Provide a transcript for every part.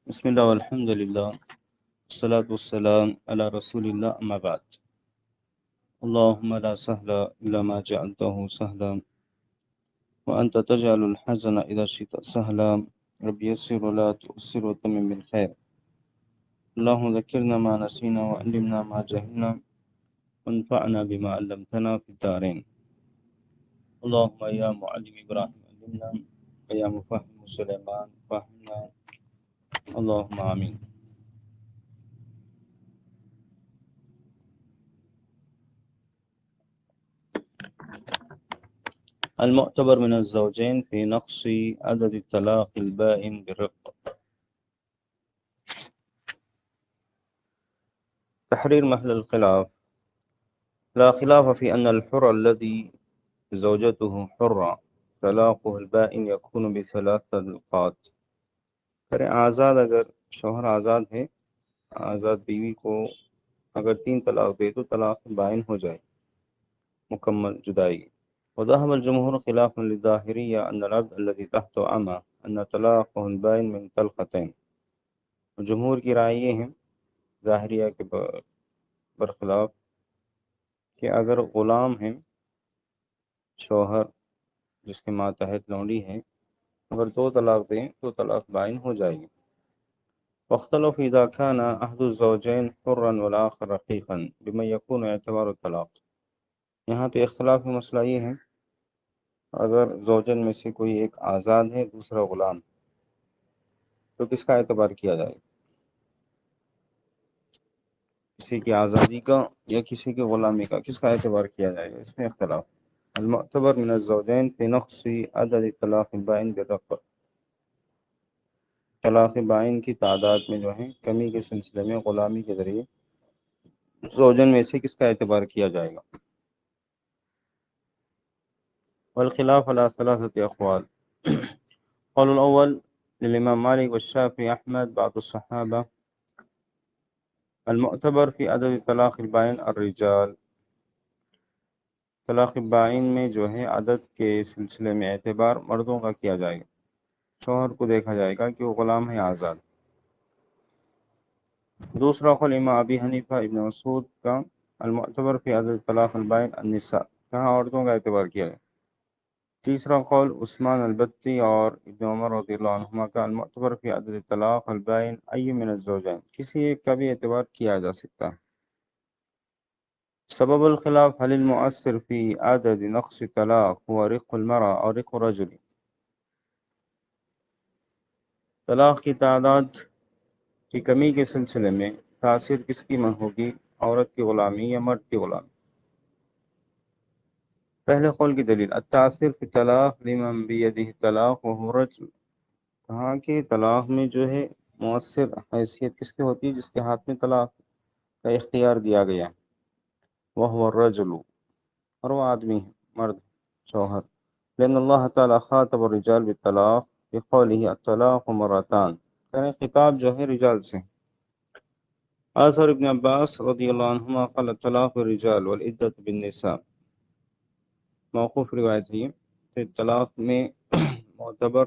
بسم الله والحمد لله والصلاة والسلام على رسول الله أما بعد. اللهم لا سهل إلا ما جعلته سهلا وأنت تجعل الحزن إذا شئت سهلا. رب يسر ولا تؤسر وتمم بالخير. اللهم ذكرنا ما نسينا وعلمنا ما جهلنا وانفعنا بما علمتنا في الدارين. اللهم يا معلم إبراهيم علمنا ويا مفهم سليمان فهمنا. اللهم آمين. المعتبر من الزوجين في نقص عدد الطلاق البائن بالرق. تحرير محل الخلاف. لا خلاف في أن الحر الذي زوجته حرة طلاقه البائن يكون بثلاث طلقات. کریں آزاد، اگر شوہر آزاد ہے، آزاد بیوی کو اگر 3 طلاق دے تو طلاق بائن ہو جائے، مکمل جدائی. وذهب الجمهور خلافا للظاهرية أن العبد الذي تحت أمة أن طلاقه البائن من طلقتين. جمہور کی رائے یہ ہے ظاہریہ کے برخلاف کہ اگر غلام ہیں، شوہر جس کے ماتحت لونڈی ہے، اگر 2 طلاق دیں تو طلاق بائن ہو جائے گی. واختلف إذا كان أحد الزوجين حرا والآخر رقيقا بما يكون اعتبار الطلاق. یہاں پہ اختلاف کا مسئلہ یہ ہے اگر زوجن میں سے کوئی ایک آزاد ہے دوسرا غلام، تو کس کا اعتبار کیا جائے گا؟ کسی کی آزادی کا یا کسی کی غلامی کا، کس کا اعتبار کیا جائے گا؟ اس میں اختلاف. المعتبر من الزوجین فی نقص عدد طلاق بائن بالرق. طلاق بائن کی تعداد میں جو ہے کمی کے سلسلے میں غلامی کے ذریعے زوجن میں سے کس کا اعتبار کیا جائے گا. والخلاف على 3 أقوال. قول الأول للإمام مالك والشافعي أحمد بعض الصحابة المعتبر في عدد طلاق البائن الرجال. طلاق بائن میں جو ہے عدد کے سلسلے میں اعتبار مردوں کا کیا جائے گا، شوہر کو دیکھا جائے گا کہ وہ غلام ہے آزاد. دوسرا قول امام ابی حنیفہ ابن مسعود کا المعتبر فی عدد طلاق البائن النساء، کہاں عورتوں کا اعتبار کیا ہے. تیسرا قول عثمان البتی اور ابن عمر رضی اللہ عنہما کا المعتبر فی عدد طلاق البائن ای من الزوجین، کسی ایک کا بھی اعتبار کیا جا سکتا ہے. سبب الخلاف هل المؤثر في عدد نقص طلاق هو رق المرأة أو رق الرجل. طلاق کی تعداد کی کمی کے سلسلے میں تاثیر کس کی ہوگی، عورت کی غلامی یا مرد کی غلامی. پہلے قول کی دلیل التاثیر فی طلاق لمن بیدہ طلاق وهو رجل. کہا کہ طلاق میں جو ہے مؤثر حیثیت کس کی ہوتی ہے؟ جس کے ہاتھ میں طلاق کا اختیار دیا گیا، وهو الرجل، اور وہ آدمی ہے، مرد، شوہر. لأن اللہ تعالی خاطب الرجال بالطلاق بقوله الطلاق مرتان. یعنی خطاب جو ہے رجال سے. آثر ابن عباس رضی اللہ عنہما قال الطلاق الرجال والعدت بالنساء. موقوف روایت ہے کہ طلاق میں معتبر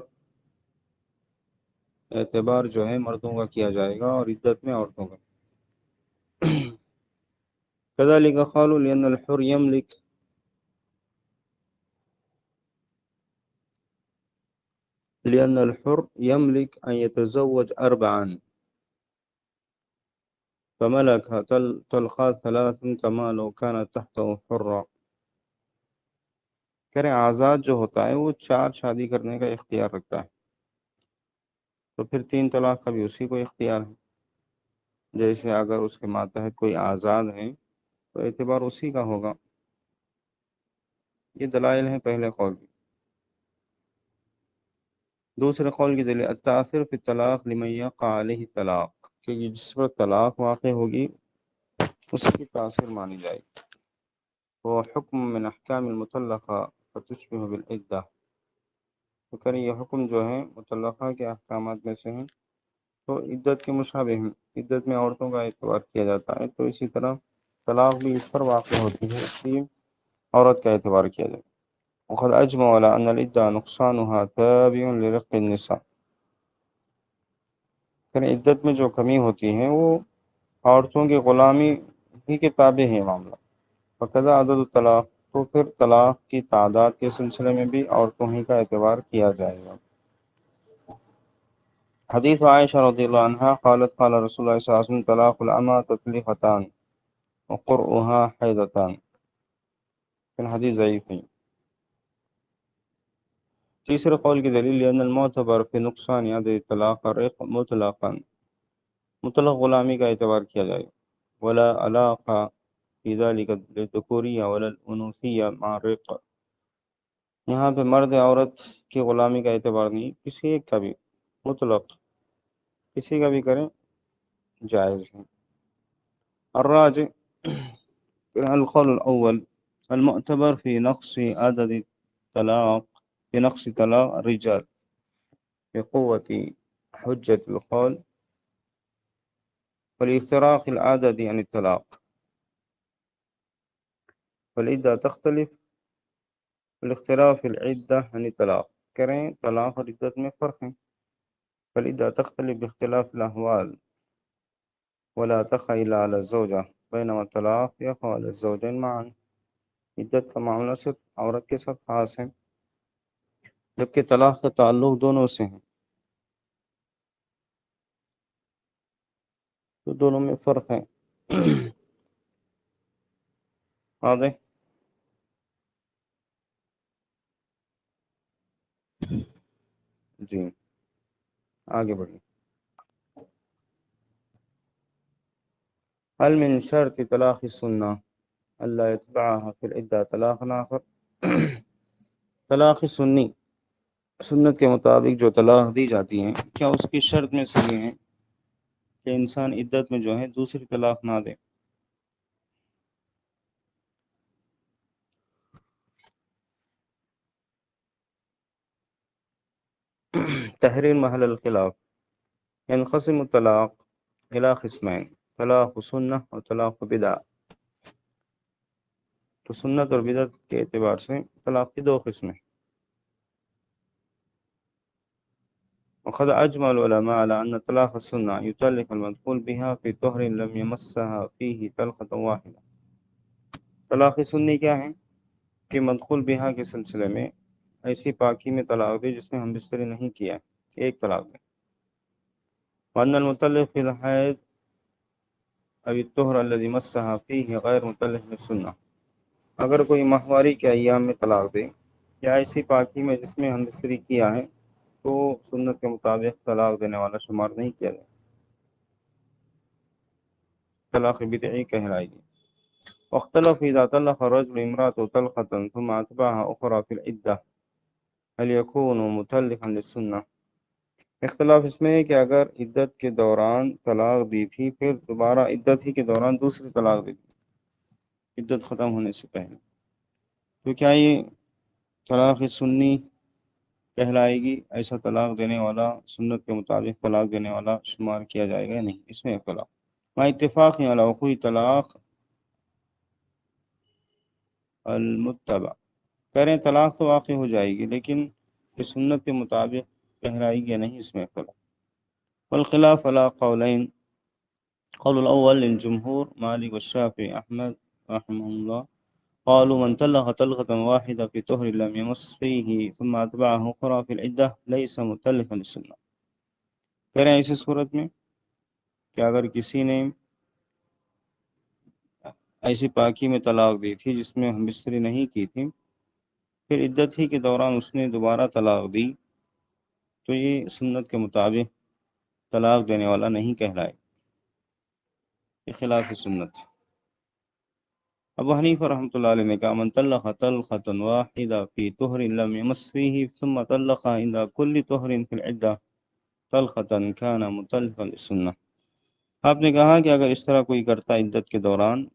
اعتبار جو ہے مردوں کا کیا جائے گا اور عدت میں عورتوں کا. كذلك قالوا لأن الحر يملك أن يتزوج 4 فملك طلقات 3 كما لو كانت تحته حرة. کریں آزاد جو ہوتا ہے وہ 4 شادی کرنے کا اختیار رکھتا ہے، تو پھر 3 طلاق کا بھی اسی کو اختیار ہے. جیسے اگر اس کے ماتحت کوئی آزاد ہے تو اعتبار اسی کا ہوگا. یہ دلائل ہیں پہلے قول کی. دوسرے قول کی دلیل التاثر فی الطلاق لمن یقع علیہ طلاق، کہ جس پر طلاق واقع ہوگی اس کی تاثیر مانی جائے گی. وہ حکم من احکام المطلقہ فتشبہ بالعدہ. تو کریں یہ حکم جو ہے مطلقہ کے احکامات میں سے ہیں تو عدت کے مشابہ ہیں، عدت میں عورتوں کا اعتبار کیا جاتا ہے، تو اسی طرح طلاق بھی اس پر واقع ہوتی ہے، اس لیے عورت کا اعتبار کیا جائے. وقد اجمع على ان العدہ نقصانها تابع لرق النساء. پھر عدت میں جو کمی ہوتی ہے وہ عورتوں کی غلامی ہی کے تابع ہے معاملہ۔ فقضا عدد الطلاق، تو پھر طلاق کی تعداد کے سلسلے میں بھی عورتوں ہی کا اعتبار کیا جائے گا۔ حدیث عائشہ رضی اللہ عنہا قالت قال رسول اللہ صلی اللہ علیہ وسلم طلاق الامہ تطلیقتان وقرؤها حیضتان، پھر حدیث ضعیف ہے۔ تیسرے قول کی دلیل لأن المعتبر في نقصان عدد الطلاق الرق مطلقا، مطلق غلامی کا اعتبار کیا جائے، ولا علاقہ في ذلك للذکوریہ ولا الانوثیہ مع الرق، یہاں پہ مرد عورت کی غلامی کا اعتبار نہیں، کسی ایک کا بھی مطلق کسی کا بھی کریں جائز ہے۔ الراجع القول الأول المعتبر في نقص عدد الطلاق في نقص طلاق الرجال بقوة حجة القول والافتراق العدد عن الطلاق، والعدة تختلف والاختلاف العدة عن الطلاق، کریں طلاق اور عدت میں فرق ہے، فالعدة تختلف باختلاف الأحوال ولا تقع إلا على الزوجة بينما الطلاق يقع على الزوجين معا، عدت کا معاملہ صرف عورت کے ساتھ خاص ہے جبکہ طلاق کا تعلق دونوں سے ہے، تو دونوں میں فرق ہے۔ واضح؟ جی آگے بڑھیں۔ هل من شرط طلاق السنة ألا يتبعها في العدة طلاق آخر؟ طلاق سنی، سنت کے مطابق جو طلاق دی جاتی ہیں، کیا اس کی شرط میں سے یہ ہے کہ انسان عدت میں جو ہے دوسری طلاق نہ دے؟ تحریر محل الخلاف، ينقسم الطلاق إلى قسمين، طلاق سنة اور طلاق بدعہ، تو سنت اور بدعت کے اعتبار سے طلاق کی دو قسمیں۔ وقد أجمع العلماء على أن طلاق السنة يطلق المدخول بها في طهر لم يمسها فيه طلقة واحدة، طلاق سنی کیا ہے کہ مدخول بہا کے سلسلے میں ایسی پاکی میں طلاق دے جس میں ہم بستری نہیں کیا، ایک طلاق دے۔ وأن المطلق في الحيض أو الطهر الذي مسها فيه غير مطلق للسنة، اگر کوئی ماہواری کے ایام میں طلاق دے یا ایسی پاکی میں جس میں ہم بستری کیا ہے تو سنت کے مطابق طلاق دینے والا شمار نہیں کیا جائے، طلاق بدعی کہلائے گی۔ واختلف إذا طلق الرجل امرأته طلقة ثم أتبعها أخرى في العدة هل يكون مطلقا للسنة، اختلاف اس میں ہے کہ اگر عدت کے دوران طلاق دی تھی پھر دوبارہ عدت ہی کے دوران دوسری طلاق دی تھی عدت ختم ہونے سے پہلے، تو کیا یہ طلاق سنی کہلائے گی؟ ایسا طلاق دینے والا سنت کے مطابق طلاق دینے والا شمار کیا جائے گا نہیں، اس میں اختلاف۔ مع اتفاق علی وقوع طلاق المتبع، کریں طلاق تو واقع ہو جائے گی لیکن یہ سنت کے مطابق کہلائے گی یا نہیں، اس میں اختلاف۔ والخلاف على قولين، قول الأول للجمهور مالك والشافعي أحمد رحمه الله، قالوا من طلق طلقة واحدة في طهر لم يمس فيه ثم أتبعه أخرى في العدة ليس مطلقا للسنة، کہہ رہے ہیں ایسی صورت میں کہ اگر کسی نے ایسی پاکی میں طلاق دی تھی جس میں ہم بستری نہیں کی تھی، پھر عدت ہی کے دوران اس نے دوبارہ طلاق دی، تو یہ سنت کے مطابق طلاق دینے والا نہیں کہلائے، یہ خلاف سنت۔ ابو حنیفہ رحمۃ اللہ علیہ نے کہا من طلق طلقة واحدة في طهر لم يمس فيه ثم طلق عند كل طهر في العدة طلقة كان مطلقا للسنة، آپ نے کہا کہ اگر اس طرح کوئی کرتا عدت کے دوران،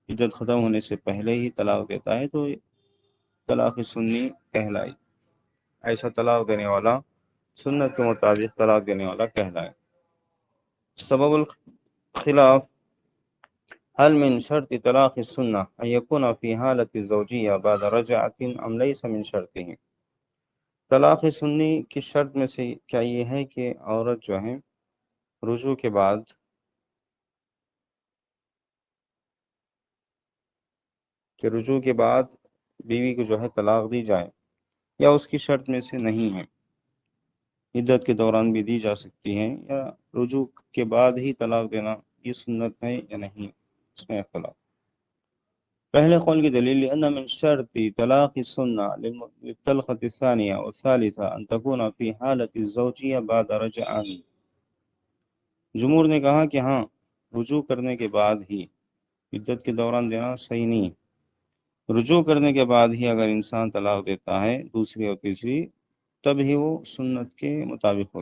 عدت ختم ہونے سے پہلے ہی طلاق دیتا ہے تو طلاق سنی کہلائے، ایسا طلاق دینے والا سنت کے مطابق طلاق دینے والا کہلائے۔ سبب الخلاف هل من شرط طلاق السنة أن يكون في حالة الزوجية بعد رجعة أم ليس من شرطه، طلاق سنی کی شرط میں سے کیا یہ ہے کہ عورت جو ہے رجوع کے بعد بیوی کو جو ہے طلاق دی جائے، یا اس کی شرط میں سے نہیں ہے، عدت کے دوران بھی دی جا سکتی ہیں، یا رجوع کے بعد ہی طلاق دینا یہ سنت ہے یا نہیں، اس میں اختلاف۔ پہلے قول کی دلیل لأن من شرط طلاق السنة للطلقة الثانية والثالثة أن تكون في حالة الزوجية بعد رجعان۔ جمہور نے کہا کہ ہاں، رجوع کرنے کے بعد ہی، عدت کے دوران دینا صحیح نہیں، رجوع کرنے کے بعد ہی اگر انسان طلاق دیتا ہے دوسری اور تیسری، تب ہی وہ سنت کے مطابق ہو۔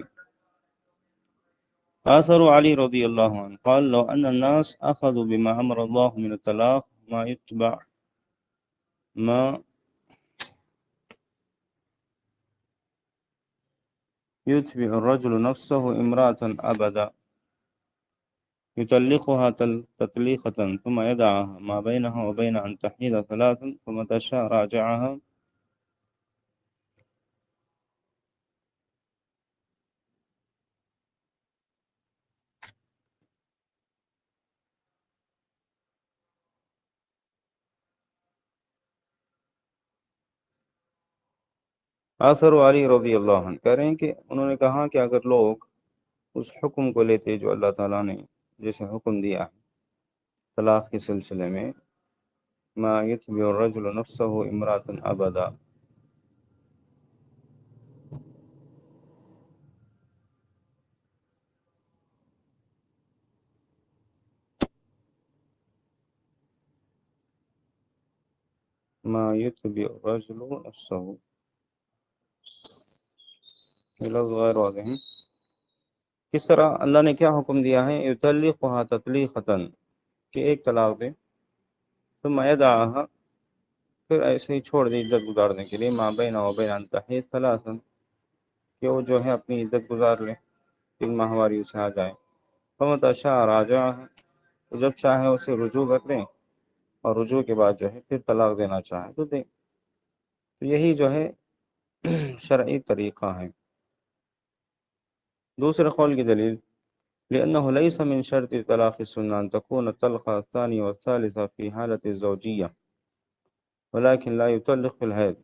آثر علی رضی اللہ عنہ قال لو ان الناس اخذوا بما امر الله من الطلاق ما يتبع الرجل نفسه امرأة ابدا يطلقها تطليقة ثم يدعها ما بينها وبين ان تحيض ثلاثا ثم تشاء راجعها۔ آثر علی رضی اللہ عنہ کہہ رہے ہیں کہ انہوں نے کہا کہ اگر لوگ اس حکم کو لیتے جو اللہ تعالیٰ نے جیسے حکم دیا ہے طلاق کے سلسلے میں، ما يتبع الرجل نفسه امرأة ابدا، ما يتبع الرجل نفسه، یہ لفظ غیر واضح ہیں۔ کس طرح اللہ نے کیا حکم دیا ہے؟ یطلقها تطلیقۃ، کہ ایک طلاق دے، ثم یدعها، پھر ایسے ہی چھوڑ دی عدت گزارنے کے لیے، ما بین و بین ان تحیض ثلاثا، کہ وہ جو ہے اپنی عدت گزار لے، 3 ماہواری اسے آ جائے، فمتى شاء راجعها، تو جب چاہے اسے رجوع کر لیں، اور رجوع کے بعد جو ہے پھر طلاق دینا چاہے تو دیں۔ تو یہی جو ہے شرعی طریقہ ہے۔ دوسرے قول کی دلیل لأنه ليس من شرط طلاق السنة أن تكون الطلقة الثانية والثالثة في حالة الزوجية ولكن لا يطلق في الحيض،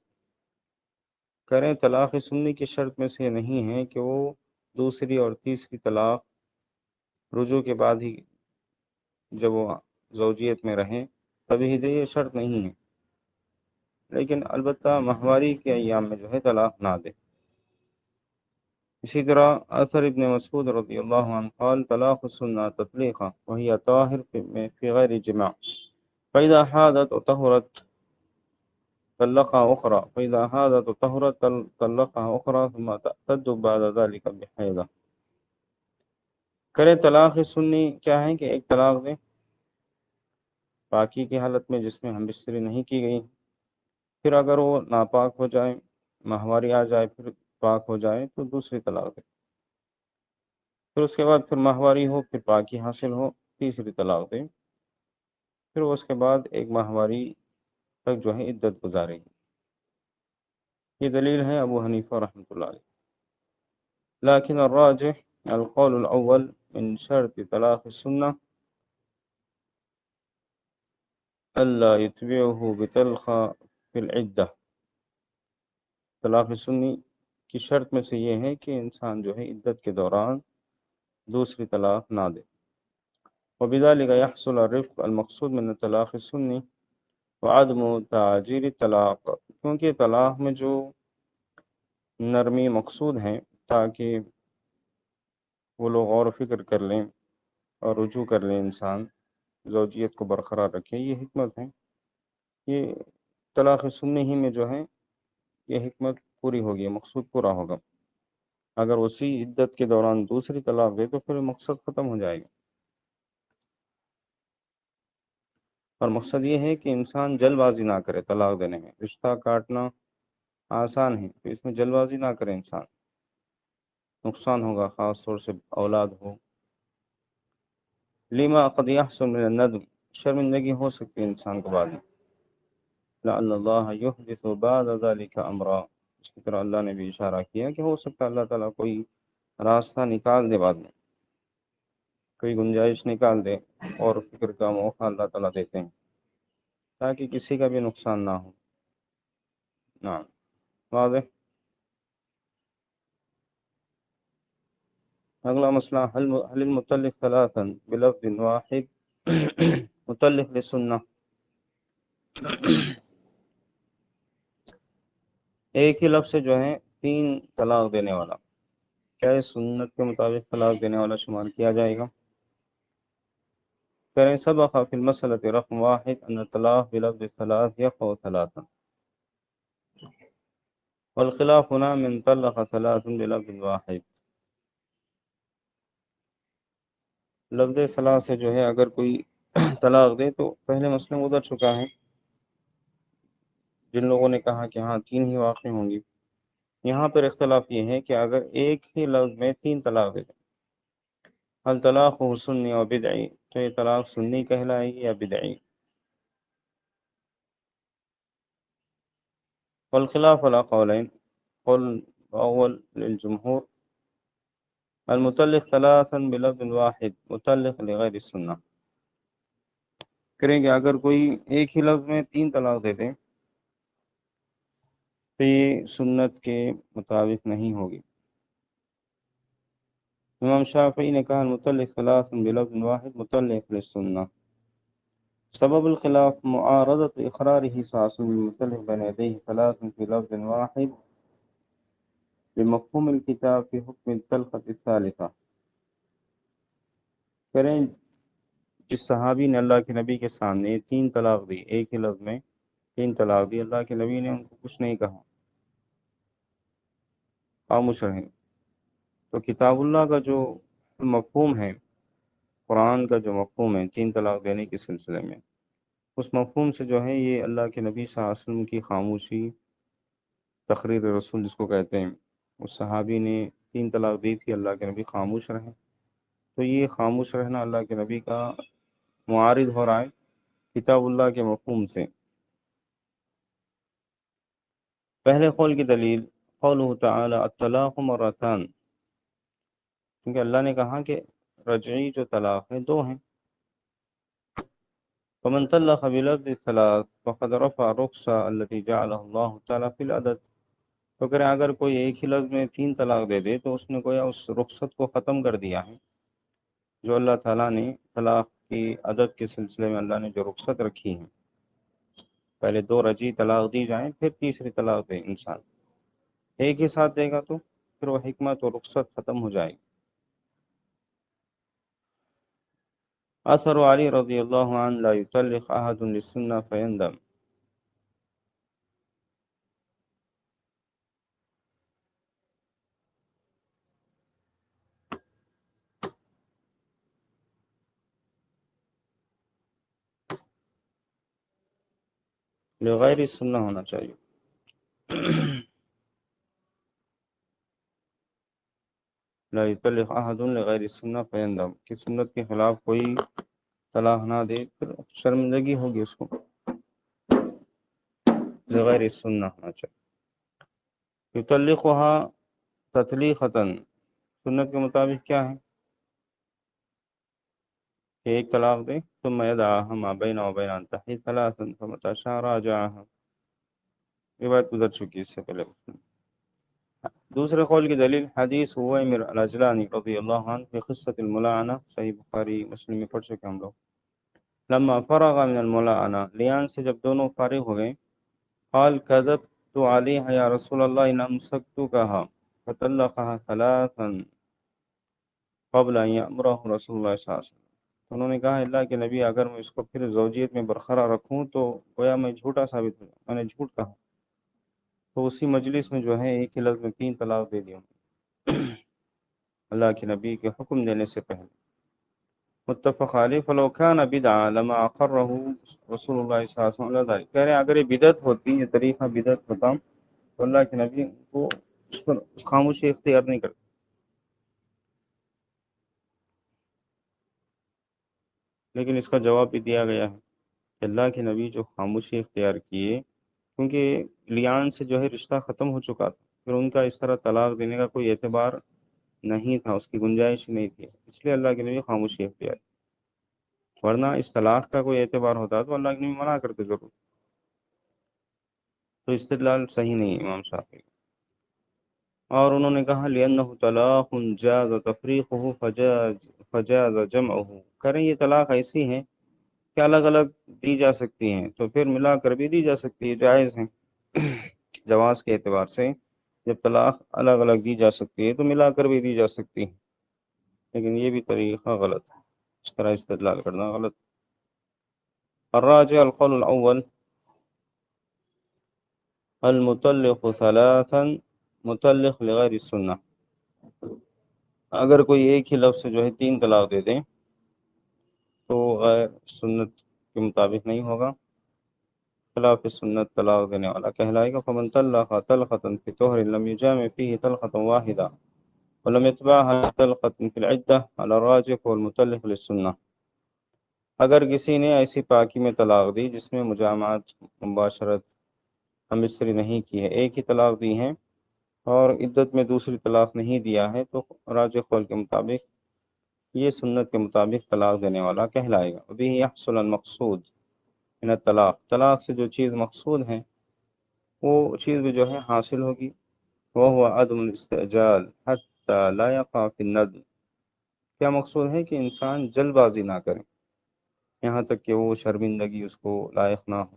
کریں طلاق سنی کی شرط میں سے نہیں ہے کہ وہ دوسری اور تیسری طلاق رجوع کے بعد ہی جب وہ زوجیت میں رہیں تبھی دے، یہ شرط نہیں ہے، لیکن البتہ ماہواری کے ایام میں جو ہے طلاق نہ دے۔ اسی طرح اثر ابن مسعود رضی اللہ عنہ قال طلاق السنة تطلیقہ وهي طاہر في غیر جماع فإذا حادت وطهرت طلقها أخرى فإذا حادت وطهرت طلقها أخرى ثم تعتد بعد ذلك بحیضہ۔ کرے طلاق سنی کیا ہے کہ ایک طلاق دے پاکی کی حالت میں جس میں ہم بستری نہیں کی گئی، پھر اگر وہ ناپاک ہو جائے، ماہواری آ جائے، پھر پاک ہو جائے تو دوسری طلاق دے، پھر اس کے بعد پھر ماہواری ہو، پھر پاکی حاصل ہو، تیسری طلاق دے، پھر اس کے بعد ایک ماہواری تک جو ہے عدت گزارے گی۔ یہ دلیل ہے ابو حنیفہ رحمۃ اللہ علیہ۔ لیکن الراجح القول الاول من شرط طلاق السنة الا يتبعه بطلقة في العدة، طلاق سنی کی شرط میں سے یہ ہے کہ انسان جو ہے عدت کے دوران دوسری طلاق نہ دے۔ وبذلك يحصل الرفق المقصود من الطلاق السنی وعدم تعجیل الطلاق، کیونکہ طلاق میں جو نرمی مقصود ہیں تاکہ وہ لوگ غور و فکر کر لیں اور رجوع کر لیں، انسان زوجیت کو برقرار رکھے، یہ حکمت ہے۔ یہ طلاق سنی ہی میں جو ہے یہ حکمت پوری ہوگی، مقصود پورا ہوگا۔ اگر اسی عدت کے دوران دوسری طلاق دے تو پھر مقصد ختم ہو جائے گا، اور مقصد یہ ہے کہ انسان جلد بازی نہ کرے طلاق دینے میں۔ رشتہ کاٹنا آسان ہے تو اس میں جلد بازی نہ کرے انسان، نقصان ہوگا، خاص طور سے اولاد ہو۔ لما قد يحصل من الندم، شرمندگی ہو سکتی ہے انسان کو بعد میں۔ لعل اللہ يحدث بعد ذلك امرا، اس کی طرح اللہ نے بھی اشارہ کیا کہ ہو سکتا ہے اللہ تعالیٰ کوئی راستہ نکال دے بعد میں۔ کوئی گنجائش نکال دے اور فکر کا موقع اللہ تعالیٰ دیتے ہیں تاکہ کسی کا بھی نقصان نہ ہو. نعم واضح. اگلا مسئلہ حل المطلق ثلاثا بلفظ واحد متعلق للسنہ. ایک ہی لفظ سے جو ہے 3 طلاق دینے والا، کیا یہ سنت کے مطابق طلاق دینے والا شمار کیا جائے گا؟ کریں سبق فی المسئلة رقم 1 ان الطلاق بلفظ الثلاث يقع ثلاثا، والخلاف هنا من طلق ثلاث بلفظ واحد. لفظ ثلاث سے جو ہے اگر کوئی طلاق دے تو پہلے مسئلہ میں گزر چکا ہے جن لوگوں نے کہا کہ ہاں 3 ہی واقع ہوں گی. یہاں پر اختلاف یہ ہے کہ اگر ایک ہی لفظ میں 3 طلاق دے دیں، هل طلاق سنی و بدعی، تو یہ طلاق سنی کہلائے گی یا بدعی؟ والخلاف على قولين، قول اول للجمهور المطلق ثلاثا بلفظ واحد مطلق لغیر السنہ. کریں گے اگر کوئی ایک ہی لفظ میں 3 طلاق دے دیں تو یہ سنت کے مطابق نہیں ہوگی. امام شافعی نے کہا المطلق ثلاثا بلفظ واحد مطلق للسنہ. سبب الخلاف معارضت اقرارہ ساس المطلق بین یدیہ ثلاثا فی لفظ واحد بمفہوم الکتاب فی حکم الطلقۃ الثالثہ. کریں جس صحابی نے اللہ کے نبی کے سامنے 3 طلاق دی، ایک ہی لفظ میں 3 طلاق دی، اللہ کے نبی نے ان کو کچھ نہیں کہا، خاموش رہیں. تو کتاب اللہ کا جو مفہوم ہے، قرآن کا جو مفہوم ہے 3 طلاق دینے کے سلسلے میں، اس مفہوم سے جو ہے یہ اللہ کے نبی صلی اللہ علیہ وسلم کی خاموشی، تقریر رسول جس کو کہتے ہیں، اس صحابی نے 3 طلاق دی تھی، اللہ کے نبی خاموش رہیں. تو یہ خاموش رہنا اللہ کے نبی کا معارض ہو رہا ہے کتاب اللہ کے مفہوم سے. پہلے قول کی دلیل قوله تعالی الطلاق مرتان، کیونکہ اللہ نے کہا کہ رجعی جو طلاق ہے 2 ہیں. فمن طلق بلفظ الثلاث فقد رفع الرخصة التي جعلها الله تعالی فی العدد. تو کریں اگر کوئی ایک ہی لفظ میں 3 طلاق دے دے تو اس نے گویا اس رخصت کو ختم کر دیا ہے جو اللہ تعالیٰ نے طلاق کی عدد کے سلسلے میں اللہ نے جو رخصت رکھی ہے. پہلے 2 رجعی طلاق دی جائیں پھر تیسری طلاق دے انسان، ایک ہی ساتھ دے گا تو پھر وہ حکمت و رخصت ختم ہو جائے گی. اثر علی رضی اللہ عنہ لا یطلق احد للسنہ فیندم. لغیر السنہ ہونا چاہیے. لا یطلق احد لغیر السنہ فیندم، کہ سنت کے خلاف کوئی طلاق نہ دے پھر شرمندگی ہوگی اس کو. لغیر السنہ ہونا چاہیے. یطلقها تطلیقتا، سنت کے مطابق کیا ہے کہ ایک طلاق دے ثم يدعها ما بین و بین ان تحید ثلاثا فمتى شاء راجعها. یہ بات گزر چکی ہے اس سے پہلے. دوسرے قول کی دلیل حدیث عویمر العجلانی رضی اللہ عنہ في قصة الملاعنہ، صحیح بخاری مسلم میں پڑھ چکے ہم لوگ. لما فرغ من الملاعنہ، لیان سے جب دونوں فارغ ہو گئے، قال كذبت علیہ یا رسول اللہ ان امسکتکها فطلقها ثلاثا قبل ان یأمرہ رسول اللہ صلی اللہ علیہ وسلم. تو انہوں نے کہا اللہ کے نبی اگر میں اس کو پھر زوجیت میں برقرار رکھوں تو گویا میں جھوٹا ثابت ہوں، میں نے جھوٹ کہا. تو اسی مجلس میں جو ہے ایک ہی لفظ میں 3 طلاق دے دیا اللہ کے نبی کے حکم دینے سے پہلے. متفق علیہ. فلو کان بدعا لما اقرہ رسول اللہ صلی اللہ علیہ وسلم. کہہ رہے ہیں اگر یہ بدعت ہوتی، یہ طریقہ بدعت ہوتا تو اللہ کے نبی کو اس پر خاموشی اختیار نہیں کرتے. لیکن اس کا جواب بھی دیا گیا ہے کہ اللہ کے نبی جو خاموشی اختیار کیے کیونکہ لیان سے جو ہے رشتہ ختم ہو چکا تھا، پھر ان کا اس طرح طلاق دینے کا کوئی اعتبار نہیں تھا، اس کی گنجائش نہیں تھی، اس لیے اللہ کے نبی خاموشی اختیار، ورنہ اس طلاق کا کوئی اعتبار ہوتا تو اللہ کے نبی منع کرتے ضرور. تو استدلال صحیح نہیں ہے امام شافعی. اور انہوں نے کہا لِأَنَّهُ طَلَاقٌ جَازَ تَفْرِيقُهُ فَجَازَ جَمْعُهُ، کریں یہ طلاق ایسی ہیں کہ الگ الگ دی جا سکتی ہیں تو پھر ملا کر بھی دی جا سکتی ہے، جائز ہیں. جواز کے اعتبار سے جب طلاق الگ الگ دی جا سکتی ہے تو ملا کر بھی دی جا سکتی ہے، لیکن یہ بھی طریقہ غلط ہے، اس طرح استدلال کرنا غلط. الراجع القول الاول المطلق ثلاثا مطلق لغیر السنہ، اگر کوئی ایک ہی لفظ سے جو ہے 3 طلاق دے دیں تو غیر سنت کے مطابق نہیں ہوگا، خلاف سنت طلاق دینے والا کہلائے گا. فمن طلق طلقة في طهر لم يجامع فيه طلقة واحدة ولم يتبعها طلقة في العدة على الراجح والمطلق للسنة، اگر کسی نے ایسی پاکی میں طلاق دی جس میں مجامعات مباشرت ہم مصری نہیں کی ہے، ایک ہی طلاق دی ہیں اور عدت میں دوسری طلاق نہیں دیا ہے، تو راجح قول کے مطابق یہ سنت کے مطابق طلاق دینے والا کہلائے گا. ابھی یحصل المقصود من الطلاق، طلاق سے جو چیز مقصود ہے وہ چیز بھی جو ہے حاصل ہوگی. وهو عدم الاستعجال حتى لا يقع في الندم، کیا مقصود ہے کہ انسان جلد بازی نہ کرے یہاں تک کہ وہ شرمندگی اس کو لائق نہ ہو.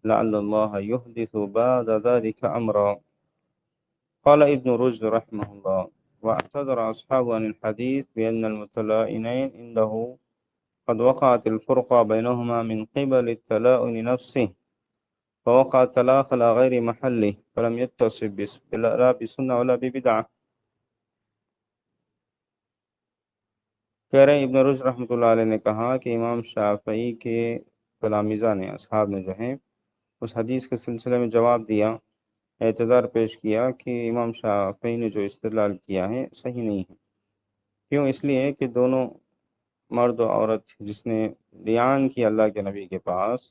لعل الله يحدث بعد ذلك امرا. قال ابن رشد رحمه الله واعتذر اصحاب عن الحديث بان المتلائنين عنده قد وقعت الفرقة بينهما من قبل التلائن نفسه فوقع الطلاق على غير محله فلم يتصف لا بسنة ولا ببدعة. کہہ رہے ابن رشد رحمۃ اللہ علیہ نے کہا کہ امام شافعی کے تلامذہ نے، اصحاب نے جو ہیں اس حدیث کے سلسلے میں جواب دیا، اعتذار پیش کیا کہ امام شافعی نے جو استدلال کیا ہے صحیح نہیں ہے. کیوں؟ اس لیے کہ دونوں مرد و عورت جس نے لیان کی اللہ کے نبی کے پاس،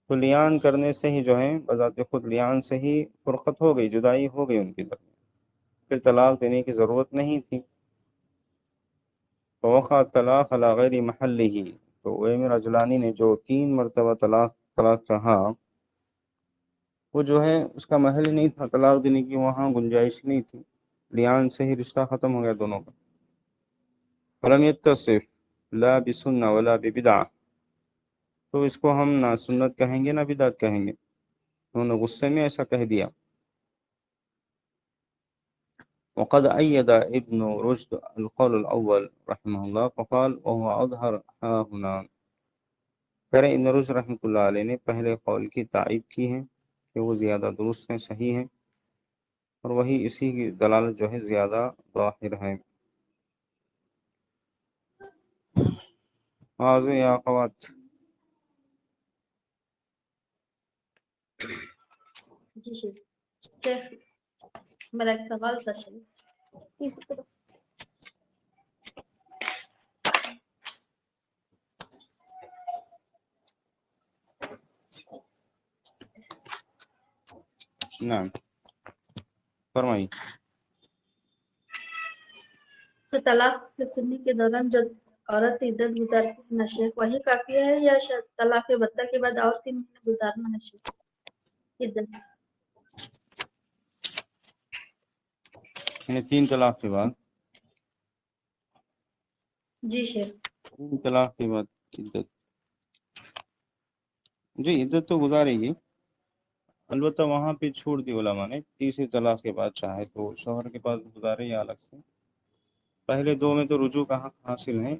تو لیان کرنے سے ہی جو ہے بذات خود لیان سے ہی فرقت ہو گئی، جدائی ہو گئی ان کی درمیان، پھر طلاق دینے کی ضرورت نہیں تھی. فوقع طلاق علی غیر محلہ، تو امیر اجلانی نے جو 3 مرتبہ طلاق کہا وہ جو ہے اس کا محل ہی نہیں تھا، طلاق دینے کی وہاں گنجائش نہیں تھی، لیان سے ہی رشتہ ختم ہو گیا دونوں کا. فلم يتصف لا بسنة ولا ببدعة، تو اس کو ہم نہ سنت کہیں گے نہ بدعت کہیں گے، انہوں نے غصے میں ایسا کہہ دیا. وقد أيد ابن رشد القول الأول رحمه الله فقال وهو أظهر ها هنا. پھر ابن رشد رحمۃ اللہ علیہ نے پہلے قول کی تائید کی ہے کہ وہ زیادہ درست ہیں، صحیح ہیں، اور وہی اسی کی دلالت جو ہے زیادہ ظاہر ہے. واضح یا اخوات؟ جی شیخ میرا ایک سوال تھا شیخ. نعم فرمائی. تو طلاق سننے کے دوران جو عورت عدت گزارتی ہے نشے وہی کافی ہے یا طلاق بتہ کے بعد اور 3 مہینے گزارنا نشے عدت؟ یعنی 3 طلاق کے بعد؟ جی شیخ. 3 طلاق کے بعد عدت، جی عدت تو گزارے گی، البتہ وہاں پہ چھوڑ دی علماء نے، تیسری طلاق کے بعد چاہے تو شوہر کے پاس گزارے یا الگ سے. پہلے 2 میں تو رجوع کا حق حاصل ہے،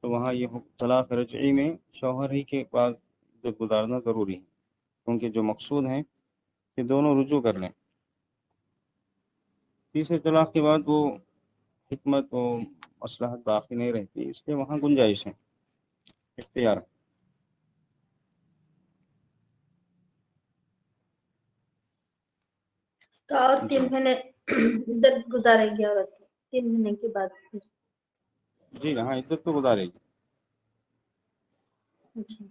تو وہاں یہ طلاق رجعی میں شوہر ہی کے پاس عدت گزارنا ضروری ہے، کیونکہ جو مقصود ہے کہ دونوں رجوع کر لیں. تیسرے طلاق کے بعد وہ حکمت و مصلحت باقی نہیں رہتی، اس لیے وہاں گنجائش ہے، اختیار. تو اور 3 مہینے عدت گزارے گی عورت 3 مہینے کے بعد پھر؟ جی ہاں عدت تو گزارے گی. اچھا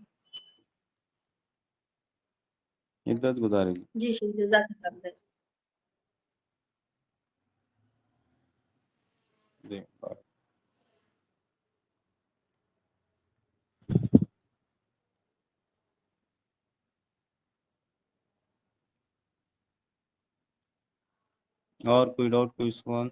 عدت گزارے گی. جی شیخ جزاک اللہ خیر. جی اور کوئی ڈاؤٹ، کوئی سوال؟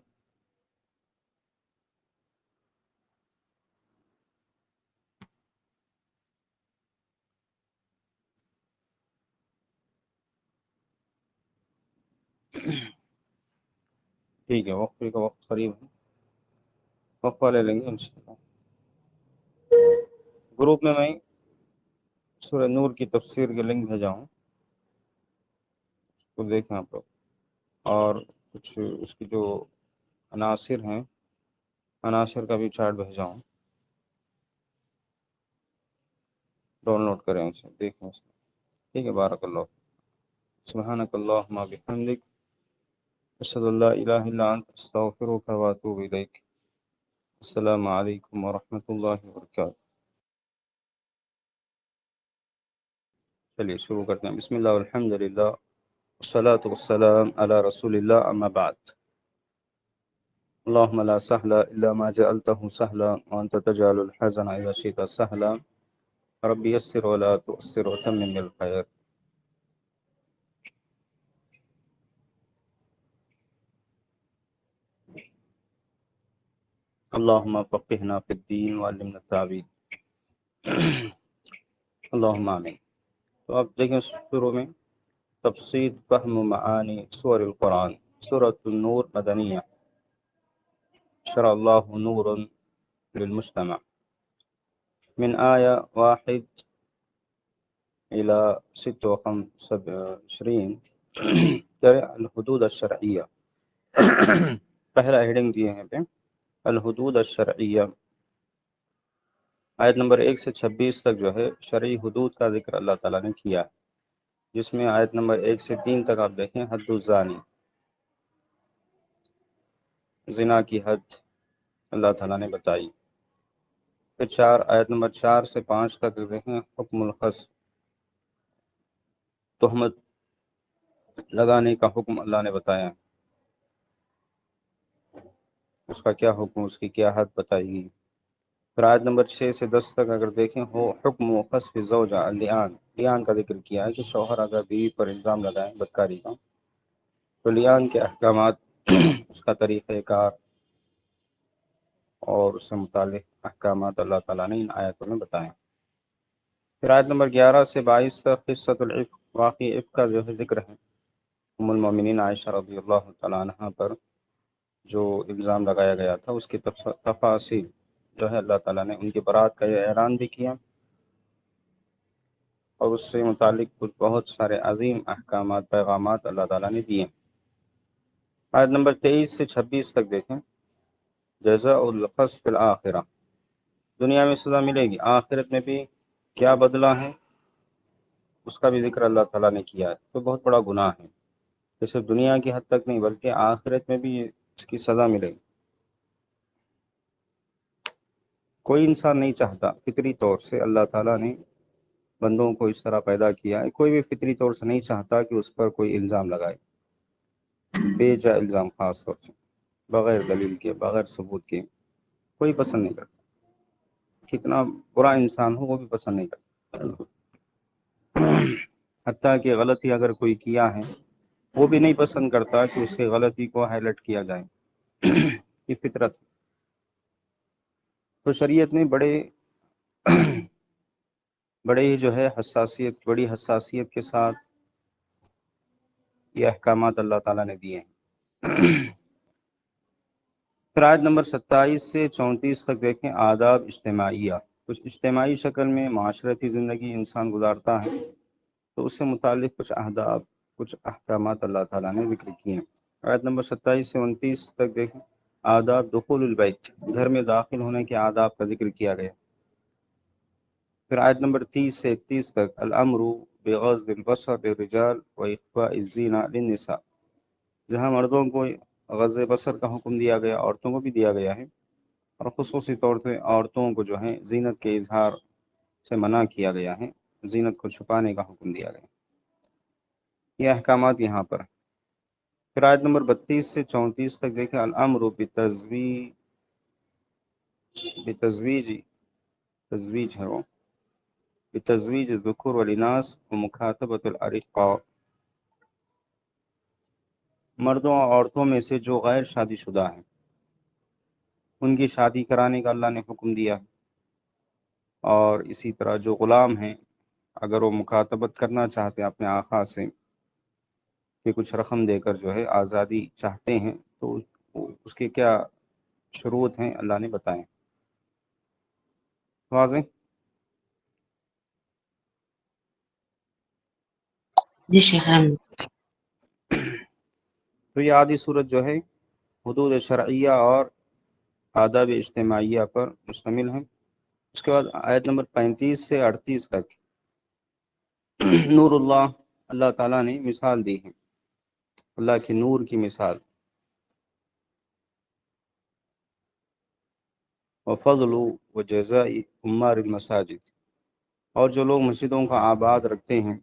ٹھیک ہے، وقفے کا وقت قریب ہے، وقفہ لے لیں گے انشاءاللہ۔ گروپ میں سورہ نور کی تفسیر کے لنک بھیجا ہوں، اس کو دیکھیں آپ لوگ، اور کچھ اس کی جو عناصر ہیں، عناصر کا بھی چارٹ بھیجا ہوں، ڈاؤن لوڈ کریں اسے، دیکھیں اسے، ٹھیک ہے۔ بارک اللہ، سبحانک اللہم بحمدک، اشہد ان لا الہ الا انت، استغفرک و اتوب الیک۔ السلام علیکم ورحمۃ اللہ وبرکاتہ۔ چلیے شروع کرتے ہیں۔ بسم اللہ والحمد للہ والصلاة والسلام علی رسول اللہ، اما بعد۔ اللهم لا سهل إلا ما جعلته سهلا وأنت تجعل الحزن إذا شئت سهلا، رب يسر ولا تؤسر وتمم بالخير۔ اللهم فقهنا في الدين وعلمنا التعويل، اللهم آمین۔ تو اب دیکھیں شروع میں تفصیل فہم معانی سور القرآن، سورۃ النور مدنیہ، شرع اللہ نور للمجتمع، من آیہ 1 إلى 26 الحدود الشرعیہ۔ پہلا ہیڈنگ دیے ہیں پہ الحدود الشرعیہ، آیت نمبر 1 سے 26 تک جو ہے شرعی حدود کا ذکر اللہ تعالیٰ نے کیا، جس میں آیت نمبر 1 سے 3 تک آپ دیکھیں حد الزانی، زنا کی حد اللہ تعالیٰ نے بتائی۔ پھر آیت نمبر 4 سے 5 تک دیکھیں حکم القذف، تہمت لگانے کا حکم اللہ نے بتایا، اس کا کیا حکم، اس کی کیا حد بتائی گئی۔ پھر آیت نمبر 6 سے 10 تک اگر دیکھیں ہو حکم و قذف زوجہ لیان کا ذکر کیا ہے کہ شوہر اگر بیوی پر الزام لگائیں بدکاری کا تو لیان کے احکامات، اس کا طریقہ کار اور اس سے متعلق احکامات اللہ تعالیٰ نے ان آیتوں میں بتائے۔ پھر آیت نمبر 11 سے 22 تک قصۃ العفق، واقعی عفق کا جو ہے ذکر ہے، ام المومنین عائشہ رضی اللہ تعالیٰ عنہ پر جو الزام لگایا گیا تھا، اس کی تفاصیل جو ہے اللہ تعالیٰ نے ان کی برات کا یہ اعلان بھی کیا، اور اس سے متعلق کچھ بہت سارے عظیم احکامات، پیغامات اللہ تعالیٰ نے دیے۔ آیت نمبر 23 سے 26 تک دیکھیں جزاء القذف فی الآخرہ، دنیا میں سزا ملے گی، آخرت میں بھی کیا بدلہ ہے اس کا بھی ذکر اللہ تعالیٰ نے کیا ہے۔ تو بہت بڑا گناہ ہے، صرف دنیا کی حد تک نہیں بلکہ آخرت میں بھی اس کی سزا ملے گی۔ کوئی انسان نہیں چاہتا، فطری طور سے اللہ تعالیٰ نے بندوں کو اس طرح پیدا کیا ہے، کوئی بھی فطری طور سے نہیں چاہتا کہ اس پر کوئی الزام لگائے، بے جا الزام، خاص طور سے بغیر دلیل کے، بغیر ثبوت کے، کوئی پسند نہیں کرتا، کتنا برا انسان ہو وہ بھی پسند نہیں کرتا، حتیٰ کہ غلطی اگر کوئی کیا ہے وہ بھی نہیں پسند کرتا کہ اس کی غلطی کو ہائی لائٹ کیا جائے، یہ فطرت۔ تو شریعت نے بڑے ہی جو ہے بڑی حساسیت کے ساتھ یہ احکامات اللہ تعالیٰ نے دیے ہیں۔ پھر آیت نمبر 27 سے 34 تک دیکھیں آداب اجتماعیہ، کچھ اجتماعی شکل میں معاشرتی زندگی انسان گزارتا ہے تو اس سے متعلق کچھ آداب، کچھ احکامات اللہ تعالیٰ نے ذکر کیے ہیں۔ آیت نمبر 27 سے 29 تک دیکھیں آداب دخول البیت، گھر میں داخل ہونے کے آداب کا ذکر کیا گیا۔ پھر آیت نمبر 30 سے 31 تک الامر بغض البصر للرجال واخفاء الزینہ للنساء، جہاں مردوں کو غض بصر کا حکم دیا گیا، عورتوں کو بھی دیا گیا ہے، اور خصوصی طور سے عورتوں کو جو ہے زینت کے اظہار سے منع کیا گیا ہے، زینت کو چھپانے کا حکم دیا گیا، یہ احکامات یہاں پر۔ پھر آیت نمبر 32 سے 34 تک دیکھیں الامر بتزویج تزویج ہے وہ بتزویج الذکور والاناث ومکاتبۃ الارقاء، مردوں اور عورتوں میں سے جو غیر شادی شدہ ہیں ان کی شادی کرانے کا اللہ نے حکم دیا، اور اسی طرح جو غلام ہیں اگر وہ مکاتبت کرنا چاہتے ہیں اپنے آقا سے کہ کچھ رقم دے کر جو ہے آزادی چاہتے ہیں تو اس کے کیا شروط ہیں اللہ نے بتائیں۔ واضح؟ جی شیخ الحمد۔ تو یہ آدھی صورت جو ہے حدود شرعیہ اور آداب اجتماعیہ پر مشتمل ہے۔ اس کے بعد آیت نمبر 35 سے 38 تک نور اللہ تعالیٰ نے مثال دی ہے، اللہ کے نور کی مثال، وفضل و جزاء عمار المساجد، اور جو لوگ مسجدوں کا آباد رکھتے ہیں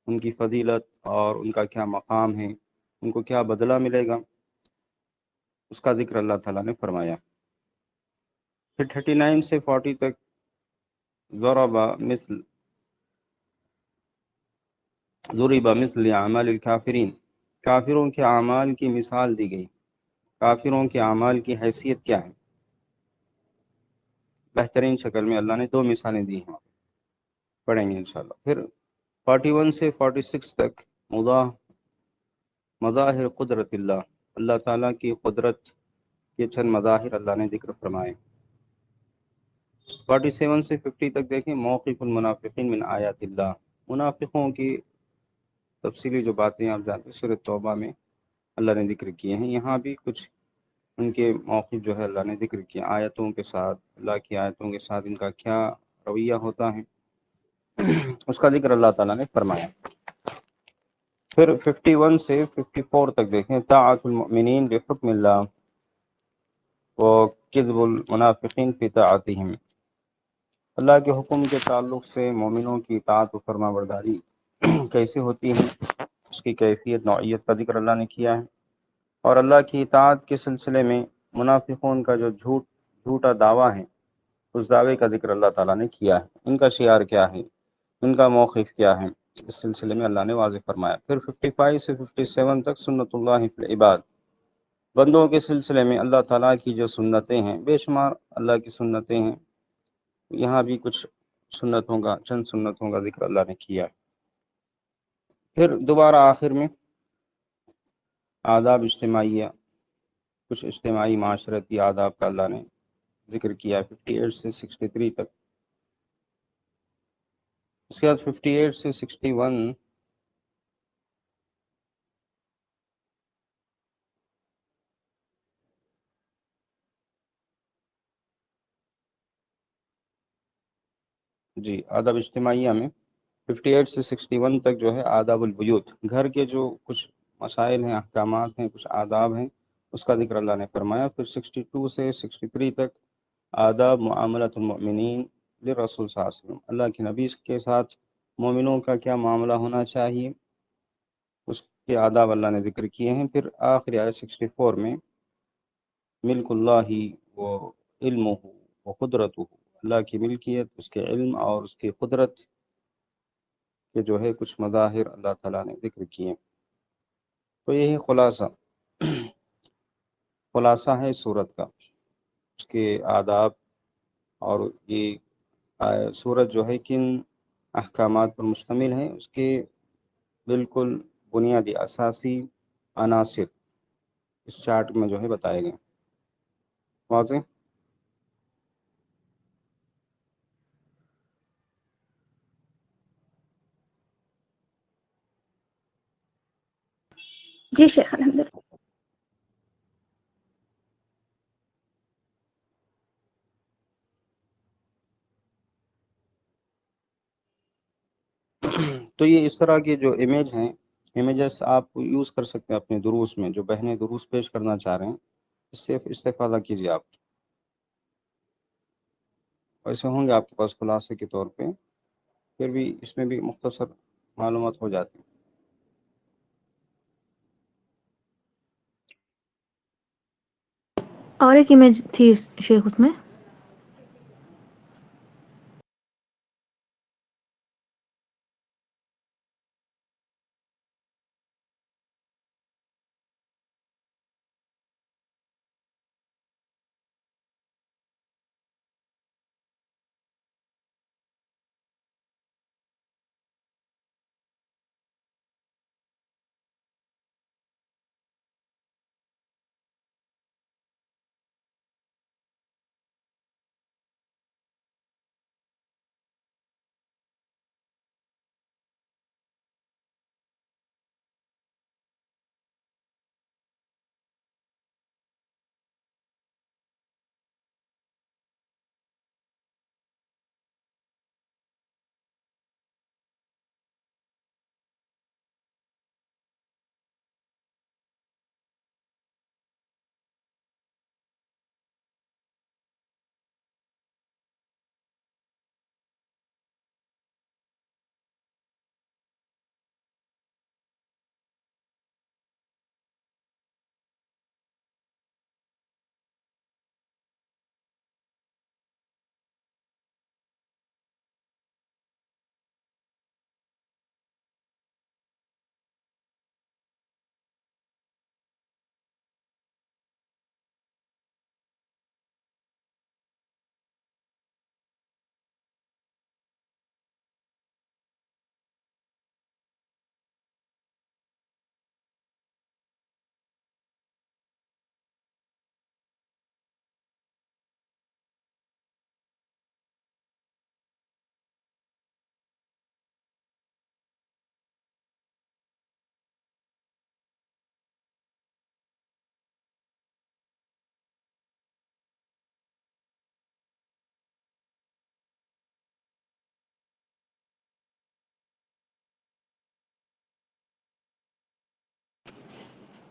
ان کی فضیلت اور ان کا کیا مقام ہے، ان کو کیا بدلہ ملے گا، اس کا ذکر اللہ تعالیٰ نے فرمایا۔ پھر 39 سے 40 تک ضرب مثل اعمال الکافرین، کافروں کے اعمال کی مثال دی گئی، کافروں کے اعمال کی حیثیت کیا ہے، بہترین شکل میں اللہ نے 2 مثالیں دی ہیں، پڑھیں گے انشاءاللہ۔ پھر 41 سے 46 تک مظاہر قدرت اللہ تعالیٰ کی قدرت کے چند مظاہر اللہ نے ذکر فرمائے۔ 47 سے 50 تک دیکھیں موقف المنافقین من آیات اللہ، منافقوں کی تفصیلی جو باتیں آپ جانتے ہیں سورۃ توبہ میں اللہ نے ذکر کیے ہیں، یہاں بھی کچھ ان کے موقف جو ہے اللہ نے ذکر کیا، آیتوں کے ساتھ، اللہ کی آیتوں کے ساتھ ان کا کیا رویہ ہوتا ہے اس کا ذکر اللہ تعالیٰ نے فرمایا۔ پھر 51 سے 54 تک دیکھیں طاعت المؤمنین بحکم اللہ وکذب المنافقین فی طاعتہم، اللہ کے حکم کے تعلق سے مومنوں کی اطاعت و فرما برداری کیسے ہوتی ہے، اس کی کیفیت نوعیت کا ذکر اللہ نے کیا ہے، اور اللہ کی اطاعت کے سلسلے میں منافقون کا جو جھوٹا دعویٰ ہے اس دعوے کا ذکر اللہ تعالیٰ نے کیا ہے، ان کا شعار کیا ہے، ان کا موقف کیا ہے، اس سلسلے میں اللہ نے واضح فرمایا۔ پھر 55 سے 57 تک سنت اللہ فی العباد، بندوں کے سلسلے میں اللہ تعالیٰ کی جو سنتیں ہیں، بے شمار اللہ کی سنتیں ہیں، یہاں بھی کچھ چند سنتوں کا ذکر اللہ نے کیا ہے۔ پھر دوبارہ آخر میں آداب اجتماعیہ، کچھ اجتماعی معاشرتی آداب کا اللہ نے ذکر کیا 58 سے 63 تک۔ اس کے بعد 58 سے 61 جی آداب اجتماعیہ میں 58 سے 61 تک جو ہے آداب البیوت، گھر کے جو کچھ مسائل ہیں، احکامات ہیں، کچھ آداب ہیں، اس کا ذکر اللہ نے فرمایا۔ پھر 62 سے 63 تک آداب معاملۃ المؤمنین للرسول صلی اللہ علیہ وسلم، اللہ کے نبی کے ساتھ مومنوں کا کیا معاملہ ہونا چاہیے، اس کے آداب اللہ نے ذکر کیے ہیں۔ پھر آخری آیت 64 میں ملک اللہ و علمہ و قدرتہ، اللہ کی ملکیت، اس کے علم اور اس کی قدرت کے جو ہے کچھ مظاہر اللہ تعالیٰ نے ذکر کیے۔ تو یہی خلاصہ ہے سورت کا، اس کے آداب، اور یہ سورت جو ہے کن احکامات پر مشتمل ہے، اس کے بالکل بنیادی اساسی عناصر اس چارٹ میں جو ہے بتائے گئے۔ واضح؟ جی شیخ الحمد۔ تو یہ اس طرح کے جو امیج ہیں، امیجز آپ یوز کر سکتے ہیں اپنے دروس میں، جو بہنیں دروس پیش کرنا چاہ رہے ہیں اس سے استفادہ کیجیے آپ، ایسے ہوں گے آپ کے پاس خلاصے کے طور پہ، پھر بھی اس میں بھی مختصر معلومات ہو جاتی ہیں۔ اور ایک امیج تھی شیخ اس میں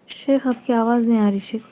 شیخ آپ کی آواز نہیں آ رہی شیخ.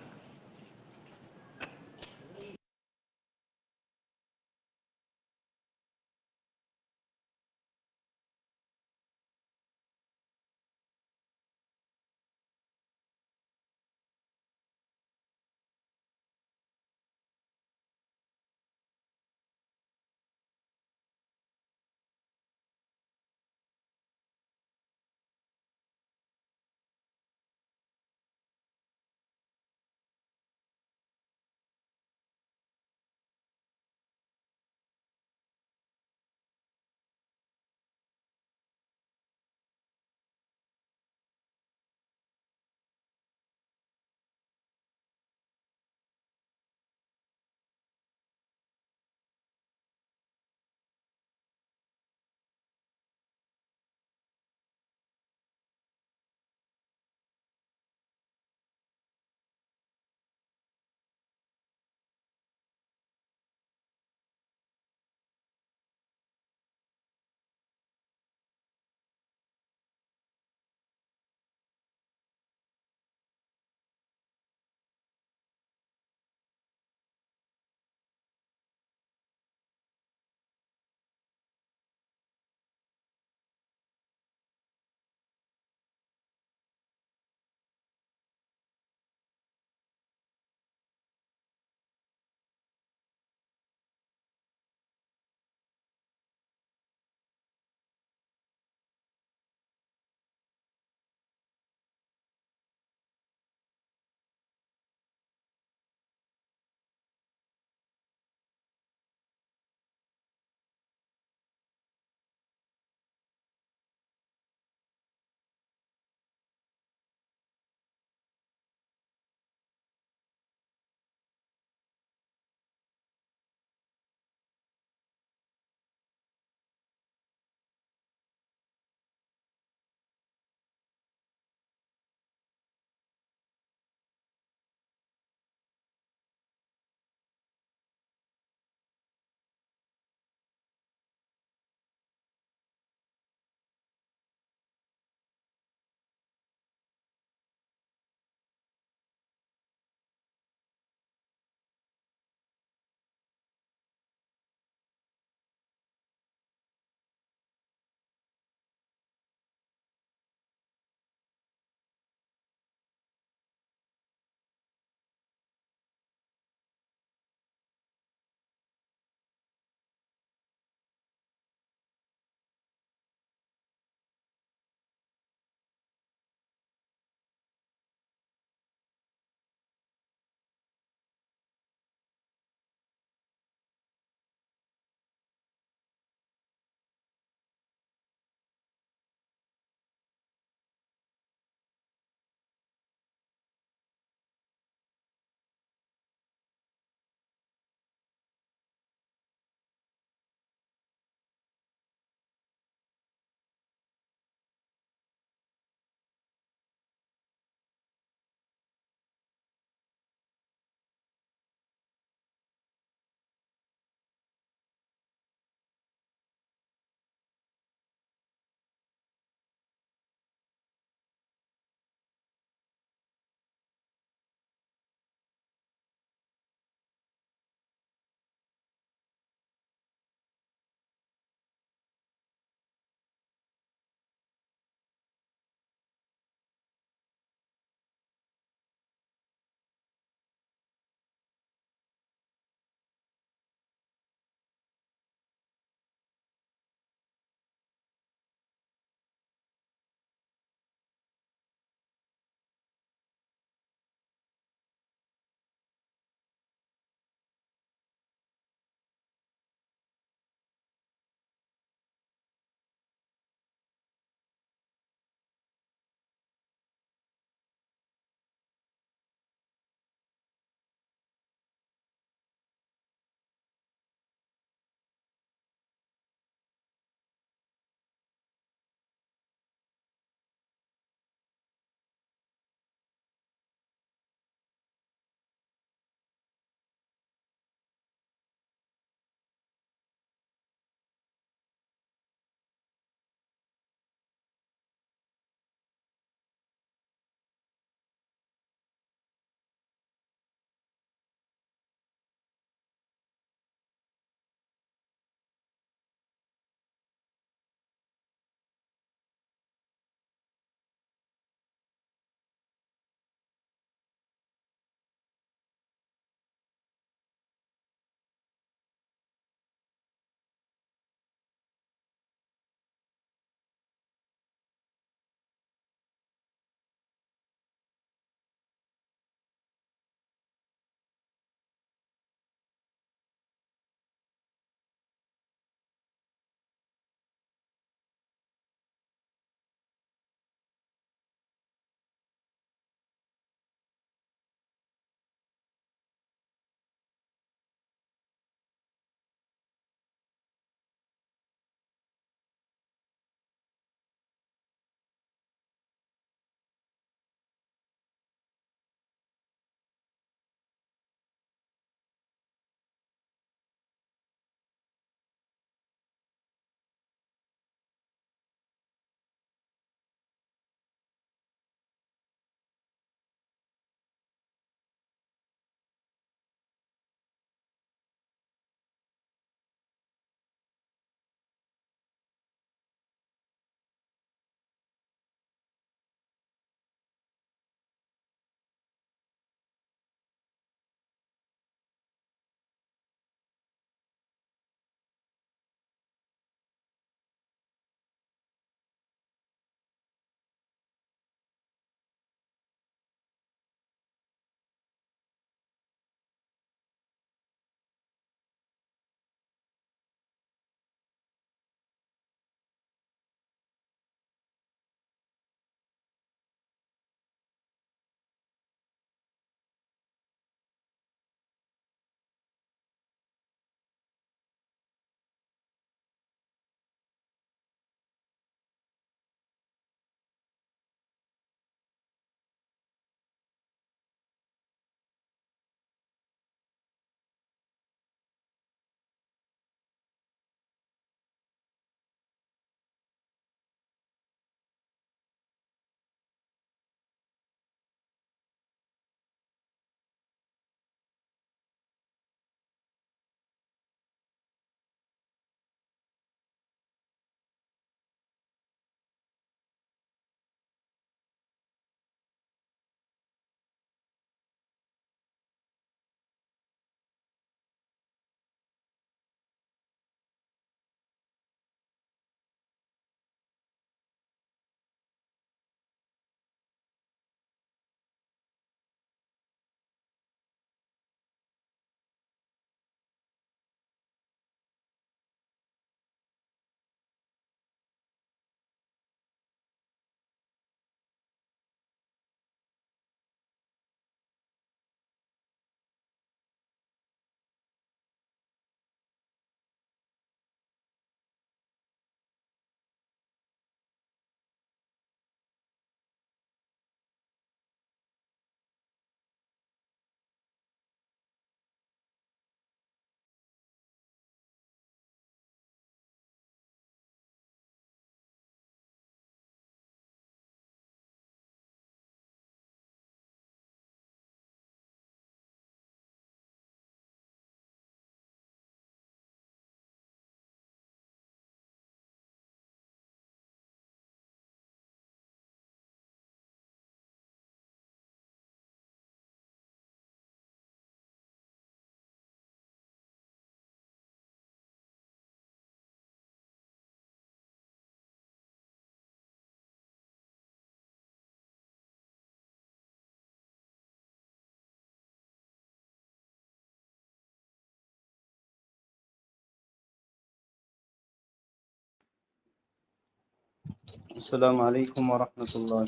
السلام علیکم ورحمۃ اللہ.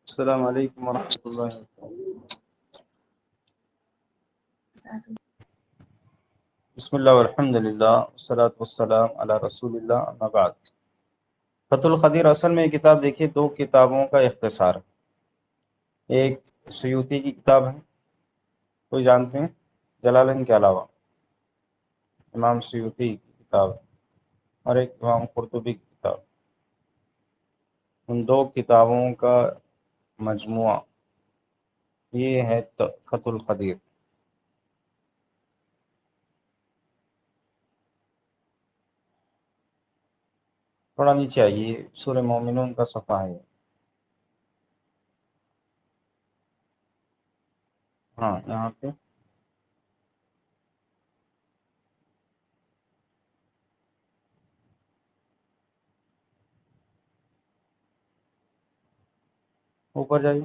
السلام علیکم ورحمۃ اللہ. بسم اللہ والحمد للہ والصلاۃ والسلام علی رسول اللہ اما بعد. فتح القدیر اصل میں یہ کتاب دیکھیے دو کتابوں کا اختصار ہے. ایک سیوطی کی کتاب ہے، کوئی جانتے ہیں؟ جلالین کے علاوہ امام سیوطی کی کتاب، اور ایک امام قرطبی کی کتاب. ان دو کتابوں کا مجموعہ یہ ہے فتح القدیر. تھوڑا نیچے آئیے، سورہ مومنون کا صفحہ ہے. ہاں یہاں پہ اوپر جائیے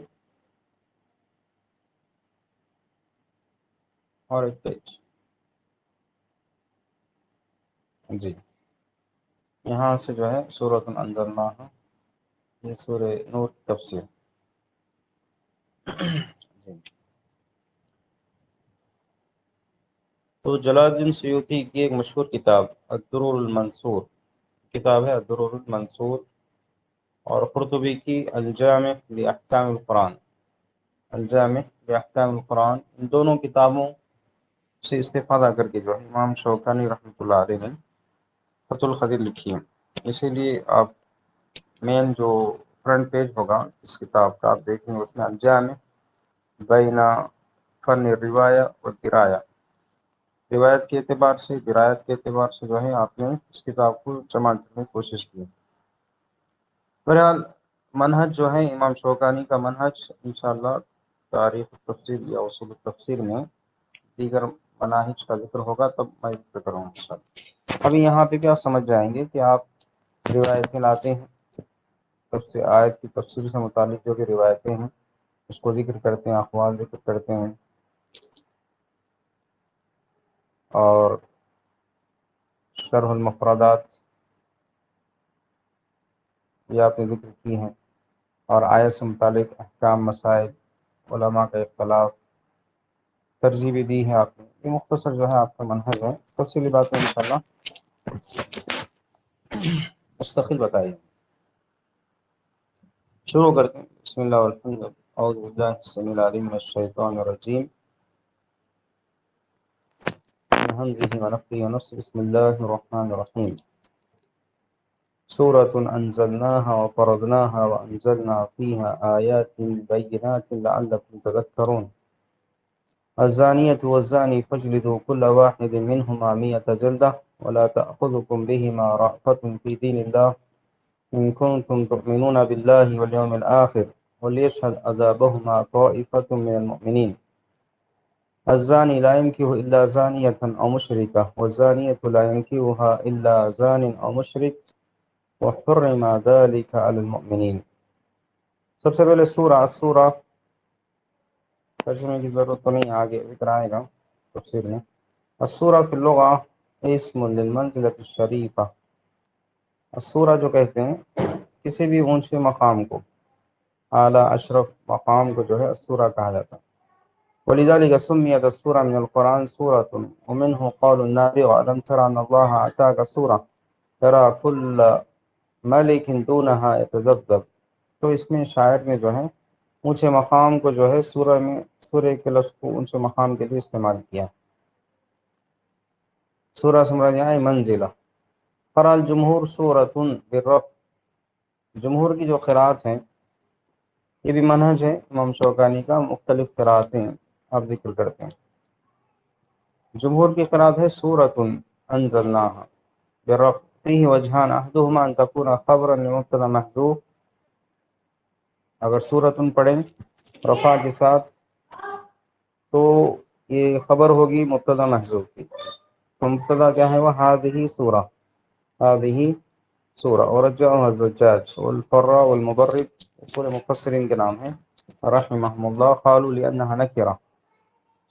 اور ایک پیج. جی یہاں سے جو ہے سورۃ انزلناہا، یہ سورہ نور کی تفسیر. جی. تو جلال الدین سیوطی کی ایک مشہور کتاب الدرر المنصور کتاب ہے، الدرر المنصور، اور قرطبی کی الجامع لاحکام القرآن، الجامع لاحکام القرآن. ان دونوں کتابوں سے استفادہ کر کے جو ہے امام شوکانی رحمۃ اللہ علیہ نے فتح القدیر لکھی ہے. اسی لیے آپ مین جو فرنٹ پیج ہوگا اس کتاب کا آپ دیکھیں گے، اس میں الجامع بین فن روایہ و درایہ، روایت کے اعتبار سے درایت کے اعتبار سے جو ہے آپ نے اس کتاب کو جمع کرنے کی کوشش کی. بہرحال منہج جو ہے امام شوکانی کا منہج انشاءاللہ تاریخ تفسیر یا اصول تفسیر میں دیگر مناہج کا ذکر ہوگا تب میں ذکر کروں گا. ابھی یہاں پہ بھی آپ سمجھ جائیں گے کہ آپ روایتیں لاتے ہیں، تب سے آیت کی تفسیر سے متعلق جو بھی روایتیں ہیں اس کو ذکر کرتے ہیں، اقوال ذکر کرتے ہیں، اور شرح المفردات یہ آپ نے ذکر کی ہیں، اور آیت سے متعلق احکام، مسائل، علماء کا اختلاف، ترجیح دی ہے آپ نے. یہ مختصر جو ہے آپ کا منہج ہے. تفصیلی بات میں انشاءاللہ مستقل بتائیے. شروع کرتے ہیں. بسم اللہ والحمد للہ، اعوذ باللہ السمیع العلیم من الشیطان الرجیم، من همزه ونفخه ونفثه. بسم الله الرحمن الرحیم. سورة أنزلناها وفرضناها وأنزلنا فيها آيات بينات لعلكم تذكرون. الزانية والزاني فاجلدوا كل واحد منهما 100 جلدة ولا تأخذكم بهما رأفة في دين الله إن كنتم تؤمنون بالله واليوم الآخر وليشهد عذابهما طائفة من المؤمنين. الزاني لا ينكح إلا زانية أو مشركة والزانية لا ينكحها إلا زان أو مشرك وحرم ذلك على المؤمنين. سب سے پہلے سورہ ترجمے کی ضرورت تو نہیں، آگے ذکر آئے گا تفسیر میں. السورہ فی اللغہ اسم للمنزلۃ الشریفہ. السورہ جو کہتے ہیں کسی بھی اونچے مقام کو، اعلیٰ اشرف مقام کو جو ہے السورہ کہا جاتا ہے. ولذلك سميت السورة من القرآن سورة ومنه قول النابغ ألم تر أن الله أتاك سورة ترى كل ملك دونها يتذبذب. تو اس میں شاعر نے جو ہے اونچے مقام کو جو ہے سورہ کے لفظ کو اونچے مقام کے لیے استعمال کیا. سورہ سے مراد یہاں ہے منزلہ. قرأ الجمہور سورۃ بالرفع. جمہور کی جو قرأت ہیں یہ بھی منہج ہے امام شوکانی کا، مختلف قرأتیں آپ ذکر کرتے ہیں. جمہور کی قرأت ہے سورۃ انزلناها بالرفع فيه وجهان احدهما ان تكون خبرا لمبتدا محذوف. اگر سورۃ پڑھیں رفع کے ساتھ تو یہ خبر ہوگی مبتدا محذوف کی. تو مبتدا کیا ہے وہ هذه سورہ، هذه سورہ. اور رجعہ الزجاج والفراء والمبرد پورے مفسرین کے نام ہیں رحمهم اللہ. قالوا لأنها نکرہ،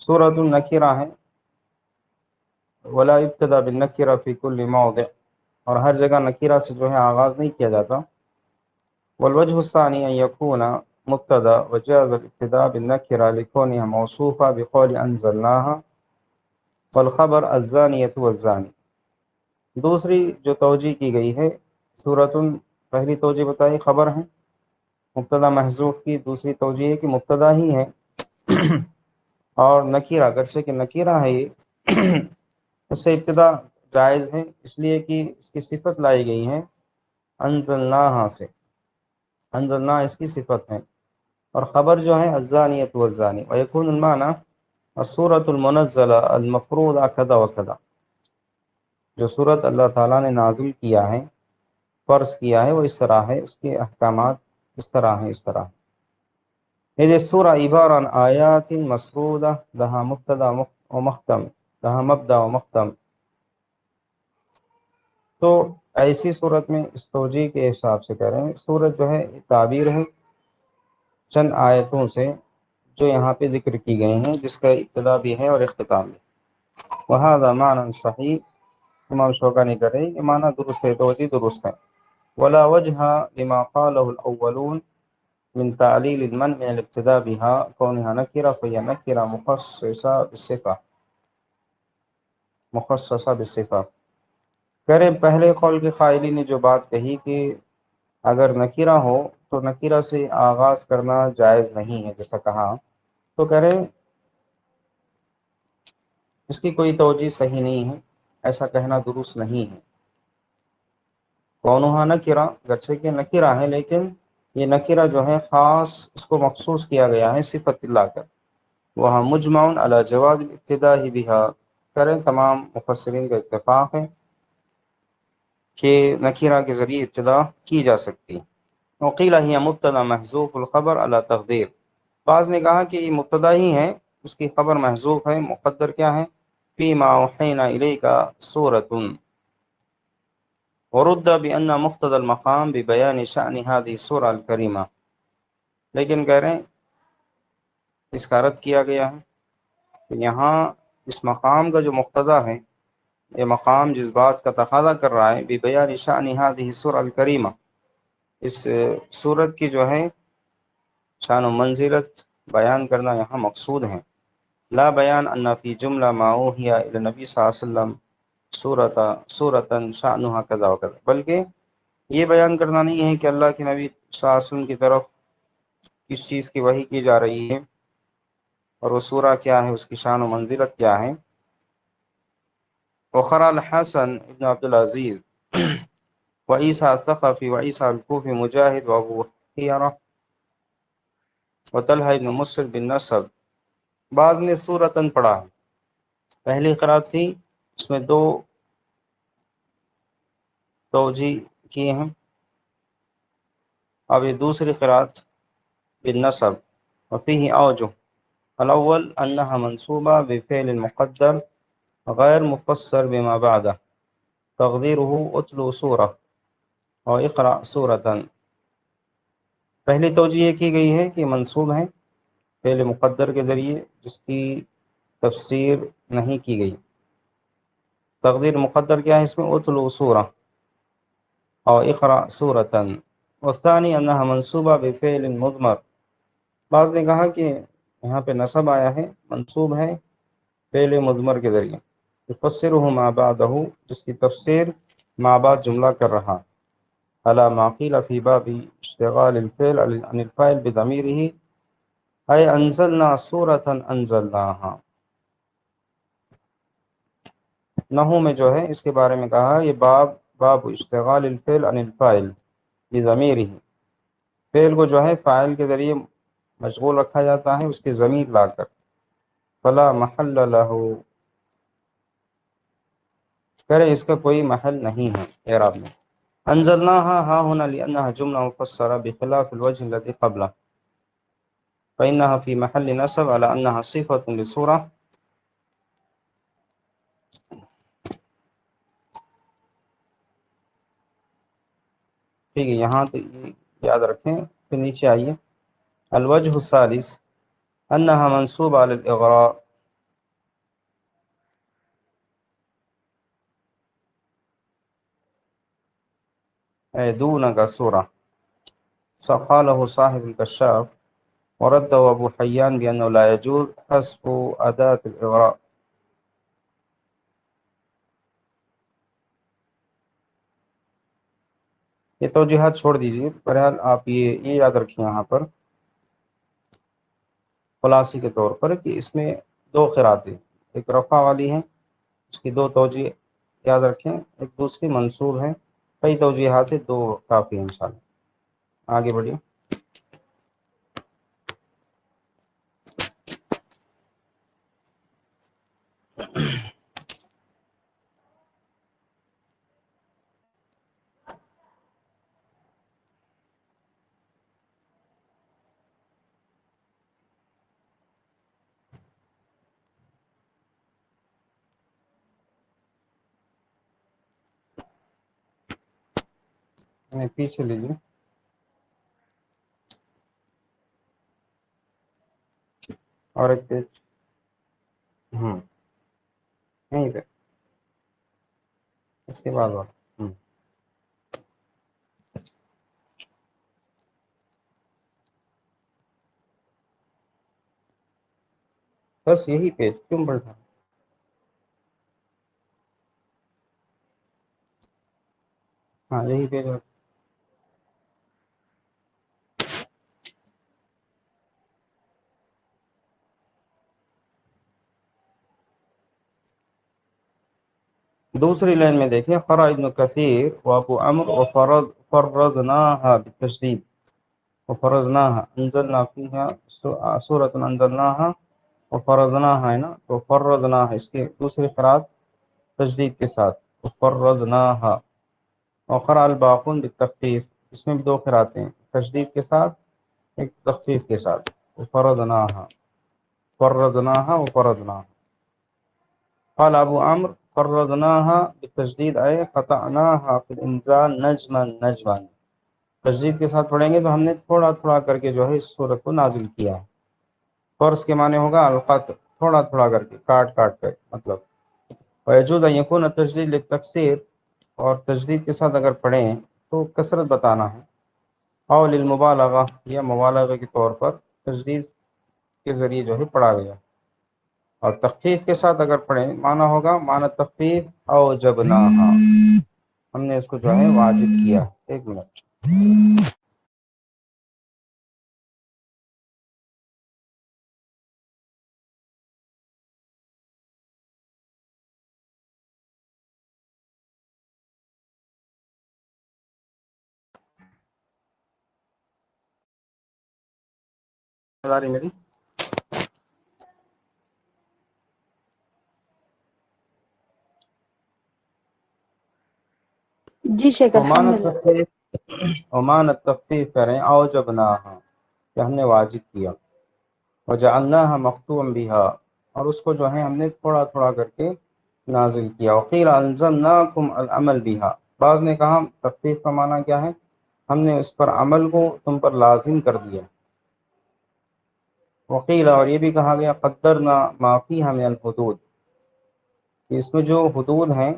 سورۃ النکرہ ہے، ولا يبتدا بالنکرہ فی کل موضع، اور ہر جگہ نکیرہ سے جو ہے آغاز نہیں کیا جاتا. والوجه الثاني أن يكون مبتدا وجاز الابتداء بالنكرة لكونها موصوفة بقول أنزلناها والخبر الزانية والزاني. دوسری جو توجیہ کی گئی ہے سورۃ، پہلی توجیہ بتائی خبر ہے، مبتدا محذوف کی. دوسری توجیہ ہے کہ مبتدا ہی ہے اور نکیرہ اگرچہ کہ نکیرہ ہے یہ اس سے ابتدا جائز ہے، اس لیے کہ اس کی صفت لائی گئی ہے انزلناہا سے. انزلنا اس کی صفت ہے، اور خبر جو ہے الزانیۃ والزانی. ویکون المعنی السورۃ المنزلہ المفروضہ کذا وکذا، جو صورت اللہ تعالیٰ نے نازل کیا ہے، فرض کیا ہے، وہ اس طرح ہے، اس کے احکامات اس طرح ہیں، اس طرح. یہ سورہ عبارہ عن آیات مسرودہ لہا مبتدا و مختم، لہا مبدا و مختم. تو ایسی صورت میں اس توجیہ کے حساب سے کہہ رہے ہیں صورت جو ہے تعبیر ہے چند آیتوں سے جو یہاں پہ ذکر کی گئی ہیں، جس کا ابتدا بھی ہے اور اختتام بھی. وہذا معنی صحیح، امام شوکانی کہہ رہے ہیں یہ معنی درست ہے، توجیہ درست ہے. ولا وجہ لما قاله الاولون من تعلیل المنع من الابتداء بها كونها نکرہ فهي نکرہ مخصصہ بالصفہ. کہہ رہے پہلے قول کے قائلین نے جو بات کہی کہ اگر نکرہ ہو تو نکرہ سے آغاز کرنا جائز نہیں ہے جیسا کہا، تو کہہ رہے اس کی کوئی توجیہ صحیح نہیں ہے، ایسا کہنا درست نہیں ہے. کونہا نکرہ، گرچہ کہ نکرہ ہے لیکن یہ نکرہ جو ہے خاص اس کو مخصوص کیا گیا ہے صفت لا کر. وہاں مجمع علی جواز الابتداء بہا، کریں تمام مفسرین کا اتفاق ہے کہ نکرہ کے ذریعے ابتدا کی جا سکتی. وقیل ہی مبتدا محذوف الخبر علی تقدیر، بعض نے کہا کہ یہ مبتدا ہی ہے، اس کی خبر محذوف ہے، مقدر کیا ہے فیما اوحینا الیک سورۃ. ورد بأن مقتضى المقام ببیان شأن هذه السورة الکریمہ، لیکن کہہ رہے ہیں اس کا رد کیا گیا ہے کہ یہاں اس مقام کا جو مقتضا ہے، یہ مقام جس بات کا تقاضا کر رہا ہے ببیان شأن هذه السورة الکریمہ، اس صورت کی جو ہے شان و منزلت بیان کرنا یہاں مقصود ہے. لا بیان ان فی جملہ ما اوحی الی النبی صلی اللہ علیہ وسلم سورۃ شأنها کذا وکذا، بلکہ یہ بیان کرنا نہیں ہے کہ اللہ کے نبی صلی اللہ علیہ وسلم کی طرف کس چیز کی وحی کی جا رہی ہے اور وہ سورہ کیا ہے، اس کی شان و منزلت کیا ہے. وقرأ الحسن ابن عبد العزیز وعیسیٰ الثقفی وعیسیٰ الکوفی مجاہد وابو حیرہ وطلحہ ابن مسر بن نصب. بعض نے سورتاً پڑھا ہے، پہلی قرأت تھی، اس میں دو توجیہ کیے ہیں. اب یہ دوسری قرأت بالنصب وفیہ اوجہ. الاول انہا منصوبہ بفعل مقدر غیر مفسر بما بعدہ تقدیرہ اتلو سورہ اور اقرأ سورتاً. پہلی توجیہ یہ کی گئی ہے کہ منصوب ہے فعل مقدر کے ذریعے جس کی تفسیر نہیں کی گئی. تقدیر مقدر کیا ہے اس میں اتلو سورہ اور اقرأ سورتاً. والثانی انہا منصوبہ بفعل مضمر، بعض نے کہا کہ یہاں پہ نصب آیا ہے، منصوب ہے فعل مضمر کے ذریعے، یفسرہ ما بعدہ، جس کی تفسیر ما بعد جملہ کر رہا، علی ما قیل فی باب اشتغال الفعل عن الفاعل بضمیرہ اے انزلنا سورۃ انزلناہا. نحو میں جو ہے اس کے بارے میں کہا یہ باب اشتغال الفعل عن الفاعل بضمیرہ، فعل کو جو ہے فاعل کے ذریعے مشغول رکھا جاتا ہے اس کی ضمیر لا کر. فلا محل لہ، کرے اس کا کوئی محل نہیں ہے اعراب میں. انزلناها ها هنا لأنها جملة مفسرة بخلاف الوجه الذي قبله فإنها في محل نصب على أنها صفة للسورة. ٹھیک ہے، یہاں تو یاد رکھیں، پھر نیچے آئیے. الوجه الثالث أنها منصوبة على الإغراء، دون کا سورہ سقاله صاحب الكشاف ورد ابو حیان بأنه لا يجوز حذف أداة الإغراء. یہ توجیحات چھوڑ دیجیے، بہرحال آپ یہ یاد رکھیں یہاں پر خلاصے کے طور پر کہ اس میں دو قراتیں، ایک رفع والی ہیں، اس کی دو توجیہ یاد رکھیں، ایک دوسری منصوب ہے، کئی توجیحات ہیں، دو کافی ہیں انشاءاللہ. آگے بڑھیے. پیچھے لیجیے. اور ایک پیج نہیں پہ اس کے بعد اور بس یہی پیج کیوں بڑھتا؟ ہاں یہی پیج. دوسری لائن میں دیکھیں، قرأ ابن کثیر وابو عمر فرضناها بالتشدید وفرضناها انزلنا فيها سورة انزلناها وفرضناها ہے نا، تو فرضناها اس کے دوسری قرأت تشدید کے ساتھ وفرضناها. وقرأ الباقون بالتخفیف، اس میں بھی دو قرأتیں، تشدید کے ساتھ ایک تخفیف کے ساتھ وفرضناها وفرضناها. قال ابو عمرو فرضناها بالتشدید اے قطعناها في الانزال نجما نجما. تشدید کے ساتھ پڑھیں گے تو ہم نے تھوڑا تھوڑا کر کے جو ہے اس سورت کو نازل کیا ہے. فرض کے معنی ہوگا القطع، تھوڑا تھوڑا کر کے، کاٹ کاٹ کر، مطلب. ويجوز ان يكون التشدید للتکسیر، اور تشدید کے ساتھ اگر پڑھیں تو کثرت بتانا ہے، او للمبالغہ، یا مبالغہ کے طور پر تشدید کے ذریعے جو ہے پڑھا گیا. اور تخفیف کے ساتھ اگر پڑھیں معنی ہوگا معنی تخفیف او جبناہا، ہم نے اس کو جو ہے واجب کیا. ایک منٹ. میری جی شیخ الحمدللہ. عمان التخفیف کریں او جبناہا کہ ہم نے واجب کیا. وجعلناها مقطوعا بها، اور اس کو جو ہے ہم نے تھوڑا تھوڑا کر کے نازل کیا. وقیل الزمناکم العمل بها، بعض نے کہا تخفیف کا معنی کیا ہے، ہم نے اس پر عمل کو تم پر لازم کر دیا. وقیل، اور یہ بھی کہا گیا قدرنا ما فیہا من الحدود، کہ اس میں جو حدود ہیں،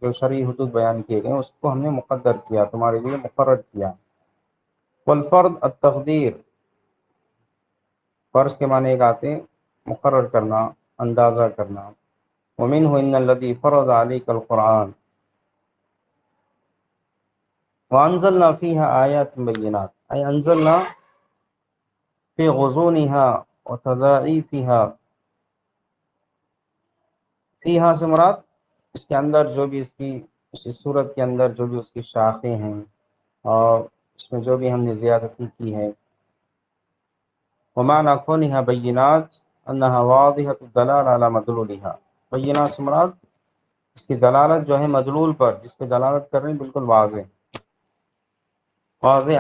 جو شرعی حدود بیان کیے گئے اس کو ہم نے مقدر کیا، تمہارے لیے مقرر کیا. والفرض التقدیر، فرض کے معنی ایک آتے مقرر کرنا، اندازہ کرنا. ومنہ ان الذی فرض علیک القرآن وانزلنا فیہا آیات بینات، ای انزلنا فی غضونها وتضاعیفها. فیہا سے مراد اس کے اندر جو بھی اس صورت کے اندر جو بھی اس کی شاخیں ہیں، اور اس میں جو بھی ہم نے زیادتی کی ہے. ومعنى كونها بینات انها واضحة الدلالة على مدلولها. بینات سے مراد اس کی دلالت جو ہے مدلول پر، جس پہ دلالت کر رہے ہیں بالکل واضح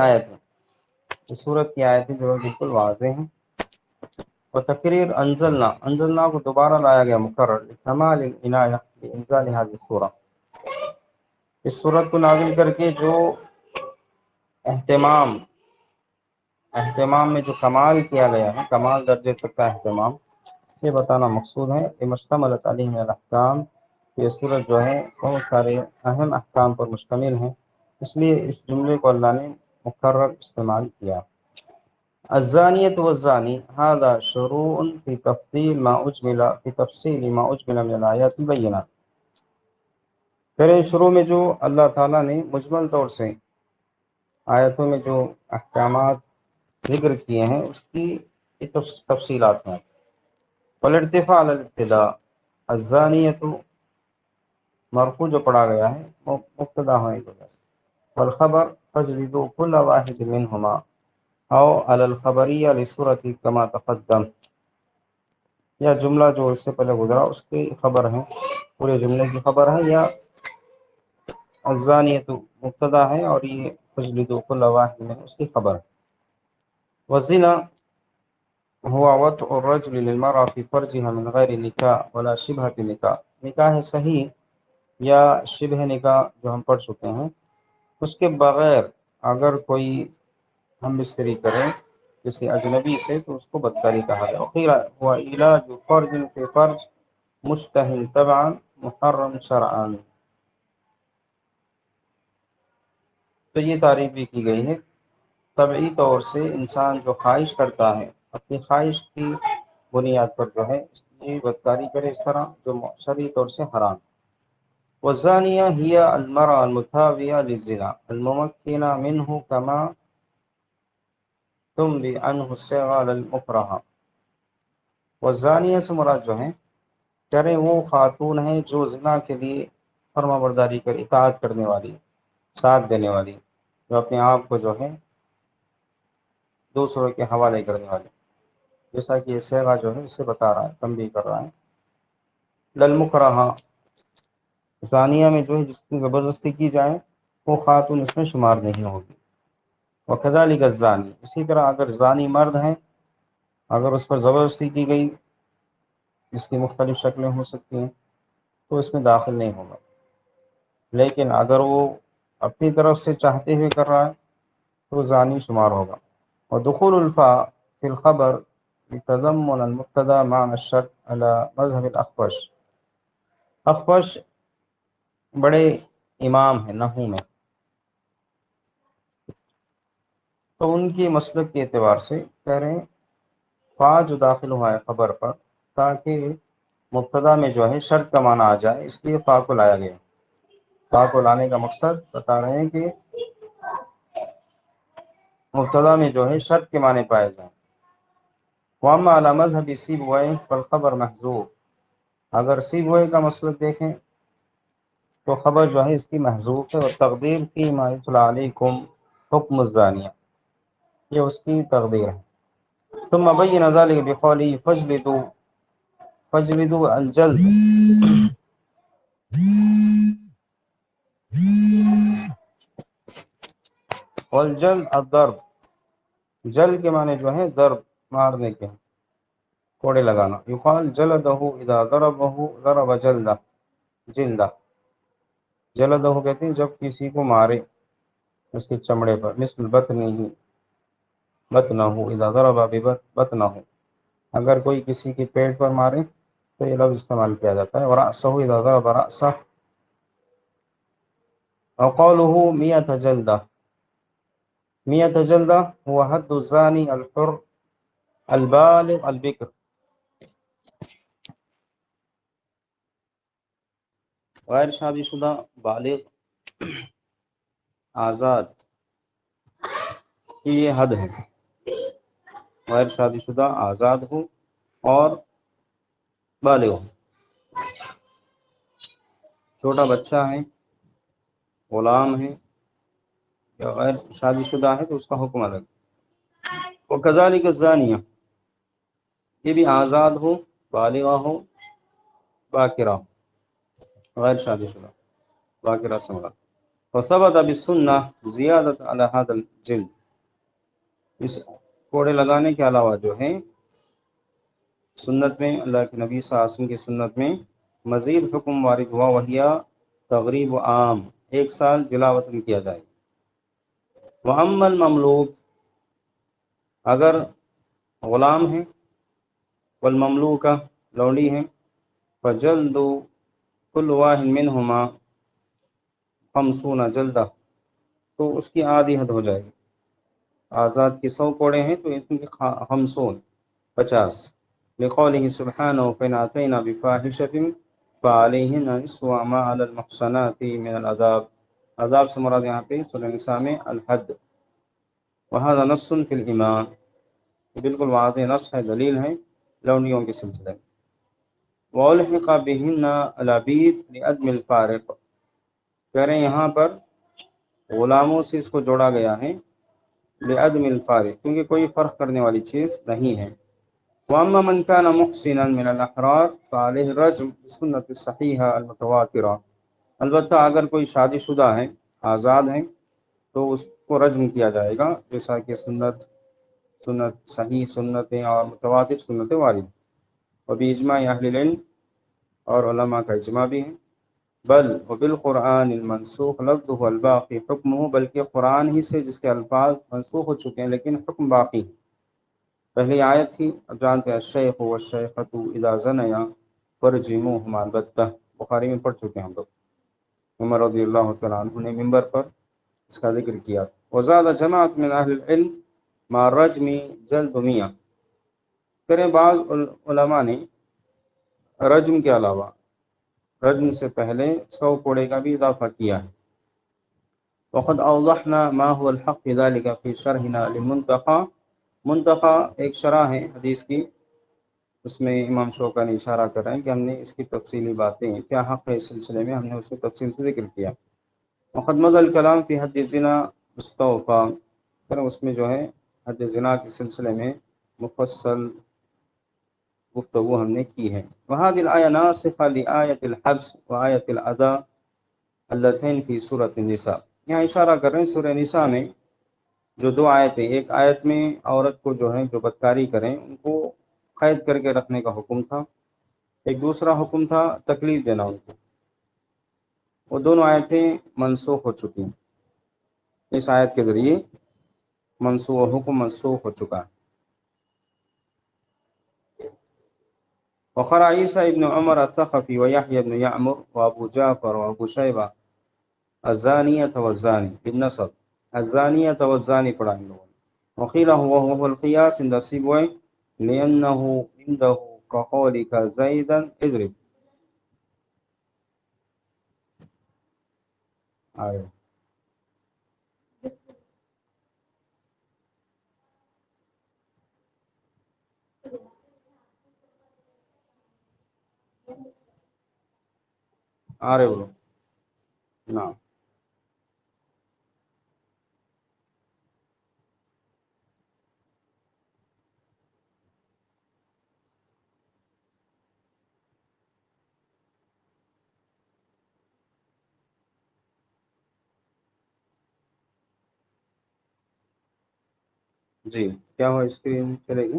آیت ہے. اس صورت کی آیتیں جو ہے بالکل واضح ہیں. اور تقریر انزلنا کو دوبارہ لایا گیا مقرر کمال العنایہ بانزال هذه السورہ، اس صورت کو نازل کر کے جو اہتمام میں جو کمال کیا گیا ہے، کمال درجے تک کا اہتمام، یہ بتانا مقصود ہے. مشتملۃ علیہ من الاحکام، یہ صورت جو ہے بہت سارے اہم احکام پر مشتمل ہیں. اس لیے اس جملے کو اللہ نے مکرر استعمال کیا۔ الزانیۃ والزانی هذا شروع في تفصیل ما اجمل من الآیات البینات۔ پھر شروع میں جو اللہ تعالیٰ نے مجمل طور سے آیتوں میں جو احکامات ذکر کیے ہیں اس کی تفصیلات ہیں۔ والارتفاع علی الابتداء، الزانیۃ مرفوع جو پڑھا گیا ہے وہ مبتدا ہونے کی وجہ سے، والخبر فاجلدوا كل واحد منهما او علی الخبریہ لصورت کما تقدم، یا جملہ جو اس سے پہلے گزرا اس کی خبر ہے، پورے جملے کی خبر ہے، یا الزانیۃ مبتدا ہے اور یہ فاجلدوا كل واحد من اس کی خبر ہے۔ والزنا هو وطء الرجل للمرأة في فرجها من غیر نکاح ولا شبہۃ نکاح، نکاح صحیح یا شبہ نکاح جو ہم پڑھ چکے ہیں اس کے بغیر اگر کوئی ہم بستری کریں کسی اجنبی سے تو اس کو بدکاری کہا ہے۔ وقیل هو علاج فرج فی فرج مشتہن طبعا محرم شرعا، تو یہ تعریف بھی کی گئی ہے طبعی طور سے انسان جو خواہش کرتا ہے اپنی خواہش کی بنیاد پر جو ہے یہ بدکاری کرے اس طرح جو شرعی طور سے حرام۔ والزانیہ ہی المرأة المتاویہ للزنا الممکنہ منہ کما تملی عنہ الصیغہ للمکرہہ۔ والزانیہ سے مراد جو ہے کہہ رہے وہ خاتون ہیں جو زنا کے لیے فرما برداری کر اطاعت کرنے والی، ساتھ دینے والی، جو اپنے آپ کو جو ہے دوسروں کے حوالے کرنے والی، جیسا کہ یہ صیغہ جو ہے اس سے بتا رہا ہے، تنبیہ کر رہا ہے۔ للمکرہہ، زانیہ میں جو ہے جس کی زبردستی کی جائے وہ خاتون اس میں شمار نہیں ہوگی۔ وکذالک الزانی، اسی طرح اگر زانی مرد ہیں اگر اس پر زبردستی کی گئی جس کی مختلف شکلیں ہو سکتی ہیں تو اس میں داخل نہیں ہوگا، لیکن اگر وہ اپنی طرف سے چاہتے ہوئے کر رہا ہے تو زانی شمار ہوگا۔ ودخول الفاء فی الخبر لتضمن المبتدا معنى الشرط على مذهب الاخفش، اخفش بڑے امام ہیں نحو میں، تو ان کی مسلک کے اعتبار سے کہہ رہے ہیں فا جو داخل ہوا ہے خبر پر تاکہ مبتدا میں جو ہے شرط کا معنی آ جائے، اس لیے فا کو لایا گیا۔ فا کو لانے کا مقصد بتا رہے ہیں کہ مبتدا میں جو ہے شرط کے معنی پائے جائیں۔ واما علی مذہب سیبویہ فالخبر محذوف، اگر سیبویہ کا مسلک دیکھیں تو خبر جو ہے اس کی محذوف ہے، اور تقدیر کی ما یتلی علیکم حکم الزانیہ، یہ اس کی تقدیر ہے۔ ثم بین ذلک بقوله فاجلدوا الجلد، والجلد الضرب، جلد کے معنی جو ہے ضرب مارنے کے، کوڑے لگانا۔ یقال جلدہ اذا ضربہ ضرب جلدہ، جلدہ جلدہ کہتے ہیں جب کسی کو مارے اس کے چمڑے پر، مثل بطنہ اذا ضرب بطنہ، اگر کوئی کسی کے پیٹ پر مارے تو یہ لفظ استعمال کیا جاتا ہے۔ ورأسہ اذا ضرب رأسہ، وقوله مئة جلدہ، مئة جلدہ هو حد الزانی الحر البالغ البکر، غیر شادی شدہ بالغ آزاد کی یہ حد ہے، غیر شادی شدہ آزاد ہو اور بالغ ہو، چھوٹا بچہ ہے، غلام ہے یا غیر شادی شدہ ہے تو اس کا حکم الگ۔ وکذالک الزانیہ، یہ بھی آزاد ہو، بالغہ ہو، باکرہ ہو، غیر شادی شدہ، باکرہ سے مراد۔ وثبت بالسنہ زیادت علی هذا الجلد، اس کوڑے لگانے کے علاوہ جو ہے سنت میں، اللہ کے نبی صلی اللہ علیہ وسلم کی سنت میں مزید حکم وارد ہوا، وہی تغریب عام، 1 سال جلا وطن کیا جائے۔ وَأَمَّا المملوک، اگر غلام ہیں، والمملوکہ لونڈی ہیں، فجلد كل واحد منهما 50 جلدہ، تو اس کی آدھی حد ہو جائے گی. آزاد کی 100 کوڑے ہیں تو ان کی 50. لقوله سبحانه فإن أتينا بفاحشة فعليهن نصف ما على المحصنات من العذاب. عذاب سے مراد یہاں پہ سورہ نساء میں الحد. وهذا نص في الإيمان، بالکل واضح نص ہے، دلیل ہے لونڈیوں کے سلسلے میں. وَأُلْحِقَ بِهِنَّ الْعَبِيدُ لِعَدْمِ الْفَارِقِ، کہہ رہے ہیں یہاں پر غلاموں سے اس کو جوڑا گیا ہے لِعَدْمِ الْفَارِقِ، کیونکہ کوئی فرق کرنے والی چیز نہیں ہے. وَأَمَّا مَنْ كَانَ مُحْسِنًا مِنَ الْأَحْرَارِ فَعَلَيْهِ الرَّجْمُ بِالسُّنَّةِ الصَّحِيحَةِ الْمُتَوَاتِرَةِ. البتہ اگر کوئی شادی شدہ ہے، آزاد ہیں، تو اس کو رجم کیا جائے گا، جیسا کہ سنت صحیح سنتیں اور متواتر سنتیں وارد. وباجماع اہل العلم، اور علماء کا اجماع بھی ہے. بل وبالقرآن المنسوخ لفظه الباقی حکمہ، بلکہ قرآن ہی سے جس کے الفاظ منسوخ ہو چکے ہیں لیکن حکم باقی. پہلی آیت تھی، اب جانتے ہیں الشیخ والشیخۃ اذا زنیا فرجموہما، البتہ بخاری میں پڑھ چکے ہیں ہم لوگ. عمر رضی اللہ تعالیٰ عنہ نے منبر پر اس کا ذکر کیا. وزاد جماعت من اہل العلم مع الرجم جلد میہ، کریں بعض علماء نے رجم کے علاوہ رجم سے پہلے 100 کوڑے کا بھی اضافہ کیا ہے. وقد اوضحنا ما هو الحق في ذلك في شرحنا للمنتقى. منتقى ایک شرح ہے حدیث کی، اس میں امام شوکانی اشارہ کر رہے ہیں کہ ہم نے اس کی تفصیلی باتیں کیا حق ہے اس سلسلے میں، ہم نے اس کو تفصیل سے ذکر کیا. وقد مضى الكلام في حد الزنا مستوفى، پھر اس میں جو ہے حد زنا کے سلسلے میں مفصل گفتگو ہم نے کی ہے. وهذه الآية ناسخة لآية الحبس وآية الأذى اللتين في سورة النساء. یہاں اشارہ کر رہے ہیں سورہ نساء میں جو 2 آیتیں، ایک آیت میں عورت کو جو ہے جو بدکاری کریں ان کو قید کر کے رکھنے کا حکم تھا، ایک دوسرا حکم تھا تکلیف دینا ان کو. وہ دونوں آیتیں منسوخ ہو چکی ہیں، اس آیت کے ذریعے حکم منسوخ ہو چکا ہے. وقرأ عيسى ابن عمر الثقفي ويحيى بن يعمر وأبو جعفر وأبو شيبة الزانية والزاني بالنصب، الزانية والزاني پڑھا ان لوگوں نے. وقيل هو القياس عند سيبويه لأنه عنده كقولك زيدا اضرب. آ رہے بولو نا. جی کیا ہوا، اسکرین چلے گی؟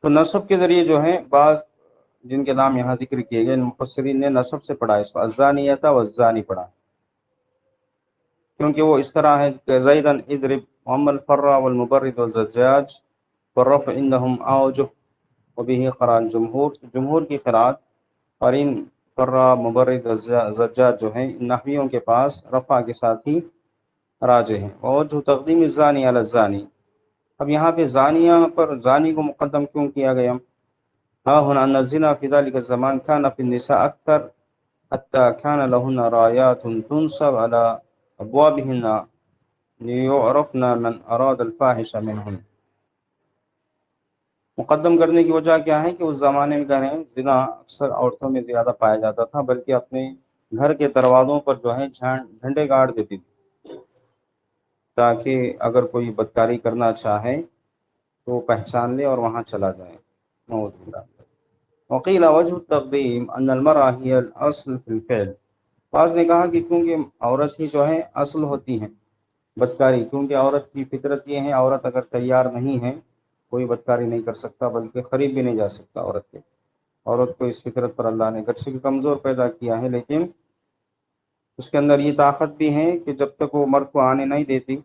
تو نصب کے ذریعے جو ہے بعض جن کے نام یہاں ذکر کیے گئے مفسرین نے نصب سے پڑھا، اس کو الزانیۃ والزانی پڑھا، کیونکہ وہ اس طرح ہے کہ زیدن اضرب محمد الفرا والمبرد والزجاج والرفع عندهم اوجه وبه قران جمہور کی قرات، اور ان فرا مبرد زجاج جو ہیں نحویوں کے پاس رفع کے ساتھ ہی راجع ہیں. اور جو تقدیم الزانی علی الزانی، اب یہاں پہ زانیہ پر زانی کو مقدم کیوں کیا گیا؟ ہاں هنا ان الزنا في ذلك الزمان كان في النساء اكثر حتى كان لهن رايات تنصب على ابوابهن ليعرفن من اراد الفاحشه منهن. مقدم کرنے کی وجہ کیا ہے کہ اس زمانے میں کہہ رہے ہیں زنا اکثر عورتوں میں زیادہ پایا جاتا تھا، بلکہ اپنے گھر کے دروازوں پر جو ہے جھنڈے گاڑ دیتی تھی تاکہ اگر کوئی بدکاری کرنا چاہے تو وہ پہچان لے اور وہاں چلا جائے. نعوذ باللہ. وقیل وجہ التقدیم ان المرأة هي الاصل فی الفعل. بعض نے کہا کہ کیونکہ عورت ہی جو ہے اصل ہوتی ہے بدکاری، کیونکہ عورت کی فطرت یہ ہے، عورت اگر تیار نہیں ہے کوئی بدکاری نہیں کر سکتا، بلکہ قریب بھی نہیں جا سکتا عورت کے. عورت کو اس فطرت پر اللہ نے گرچہ بھی کمزور پیدا کیا ہے، لیکن اس کے اندر یہ طاقت بھی ہے کہ جب تک وہ مرد کو آنے نہیں دیتی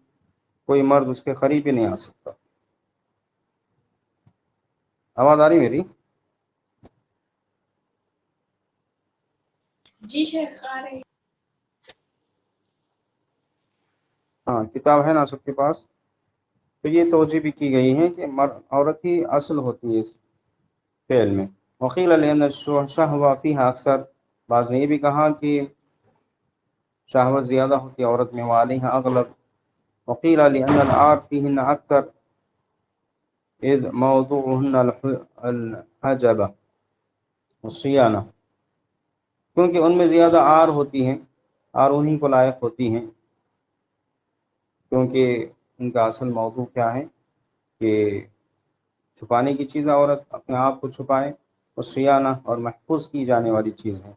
کوئی مرد اس کے قریب بھی نہیں آ سکتا. آواز آ رہی میری؟ جی شیخ آ رہی. ہاں کتاب ہے نا سب کے پاس؟ تو یہ توجہ بھی کی گئی ہے کہ عورت ہی اصل ہوتی ہے اس فعل میں. وقیل لأن الشهوة فيها اکثر، بعض نے یہ بھی کہا کہ شہوت زیادہ ہوتی ہے عورت میں، وعلیہا اغلب. وقیل لأن العار فيهن اکثر اذ موضوعهن الحجبہ والصیانہ، کیونکہ ان میں زیادہ عار ہوتی ہیں، اور انہی کو لائق ہوتی ہیں، کیونکہ ان کا اصل موضوع کیا ہے کہ چھپانے کی چیز عورت اپنے آپ کو چھپائے، اور صیانہ اور محفوظ کی جانے والی چیز ہے.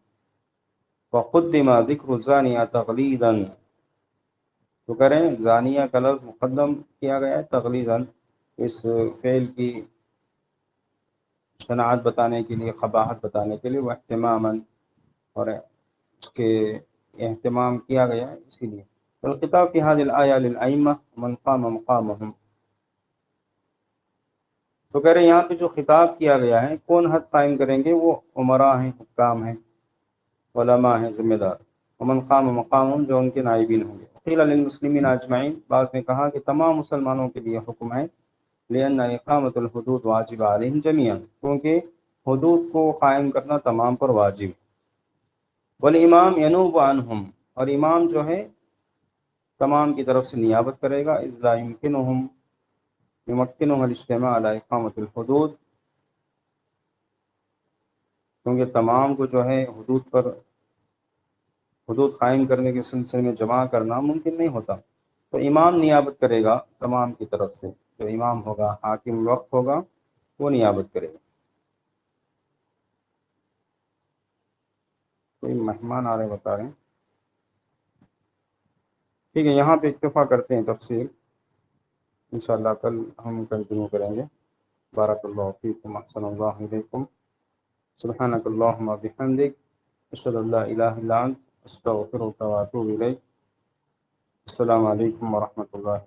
وقدم ذکر الزانیہ تغلیظا، تو کریں زانیہ کا لفظ مقدم کیا گیا ہے تغلیظا، اس فعل کی شناعت بتانے کے لیے، قباحت بتانے کے لیے، وہ اہتماما، اور اس کے اہتمام کیا گیا ہے اسی لیے. الخطاب فی هذه الآیہ للائمہ من قام مقامهم، تو کہہ رہے ہیں یہاں پہ جو خطاب کیا گیا ہے کون حد قائم کریں گے؟ وہ امراء ہیں، حکام ہیں، علماء ہیں، ذمہ دار. ومن قام مقامهم، جو ان کے نائبین ہوں گے. قیل للمسلمین اجمعین، بعض نے کہا کہ تمام مسلمانوں کے لیے حکم ہے. لأن اقامت الحدود واجب علیہم جمیعا، کیونکہ حدود کو قائم کرنا تمام پر واجب. والامام ینوب عنہم، اور امام جو ہے تمام کی طرف سے نیابت کرے گا. اذ لا یمکنهم الاجتماع علی اقامت الحدود، کیونکہ تمام کو جو ہے حدود قائم کرنے کے سلسلے میں جمع کرنا ممکن نہیں ہوتا. تو امام نیابت کرے گا تمام کی طرف سے، جو امام ہوگا، حاکم وقت ہوگا، وہ نیابت کرے گا. کوئی مہمان آ رہے بتا رہے ہیں. ٹھیک ہے، یہاں پہ اکتفا کرتے ہیں تفصیل، انشاءاللہ کل ہم کنٹینیو کریں گے. بارک اللہ فیکم، احسن اللہ علیکم. سبحانک اللہم وبحمدک، اشہد ان لا الہ الا انت، استغفرک واتوب الیک. السلام علیکم ورحمۃ اللہ.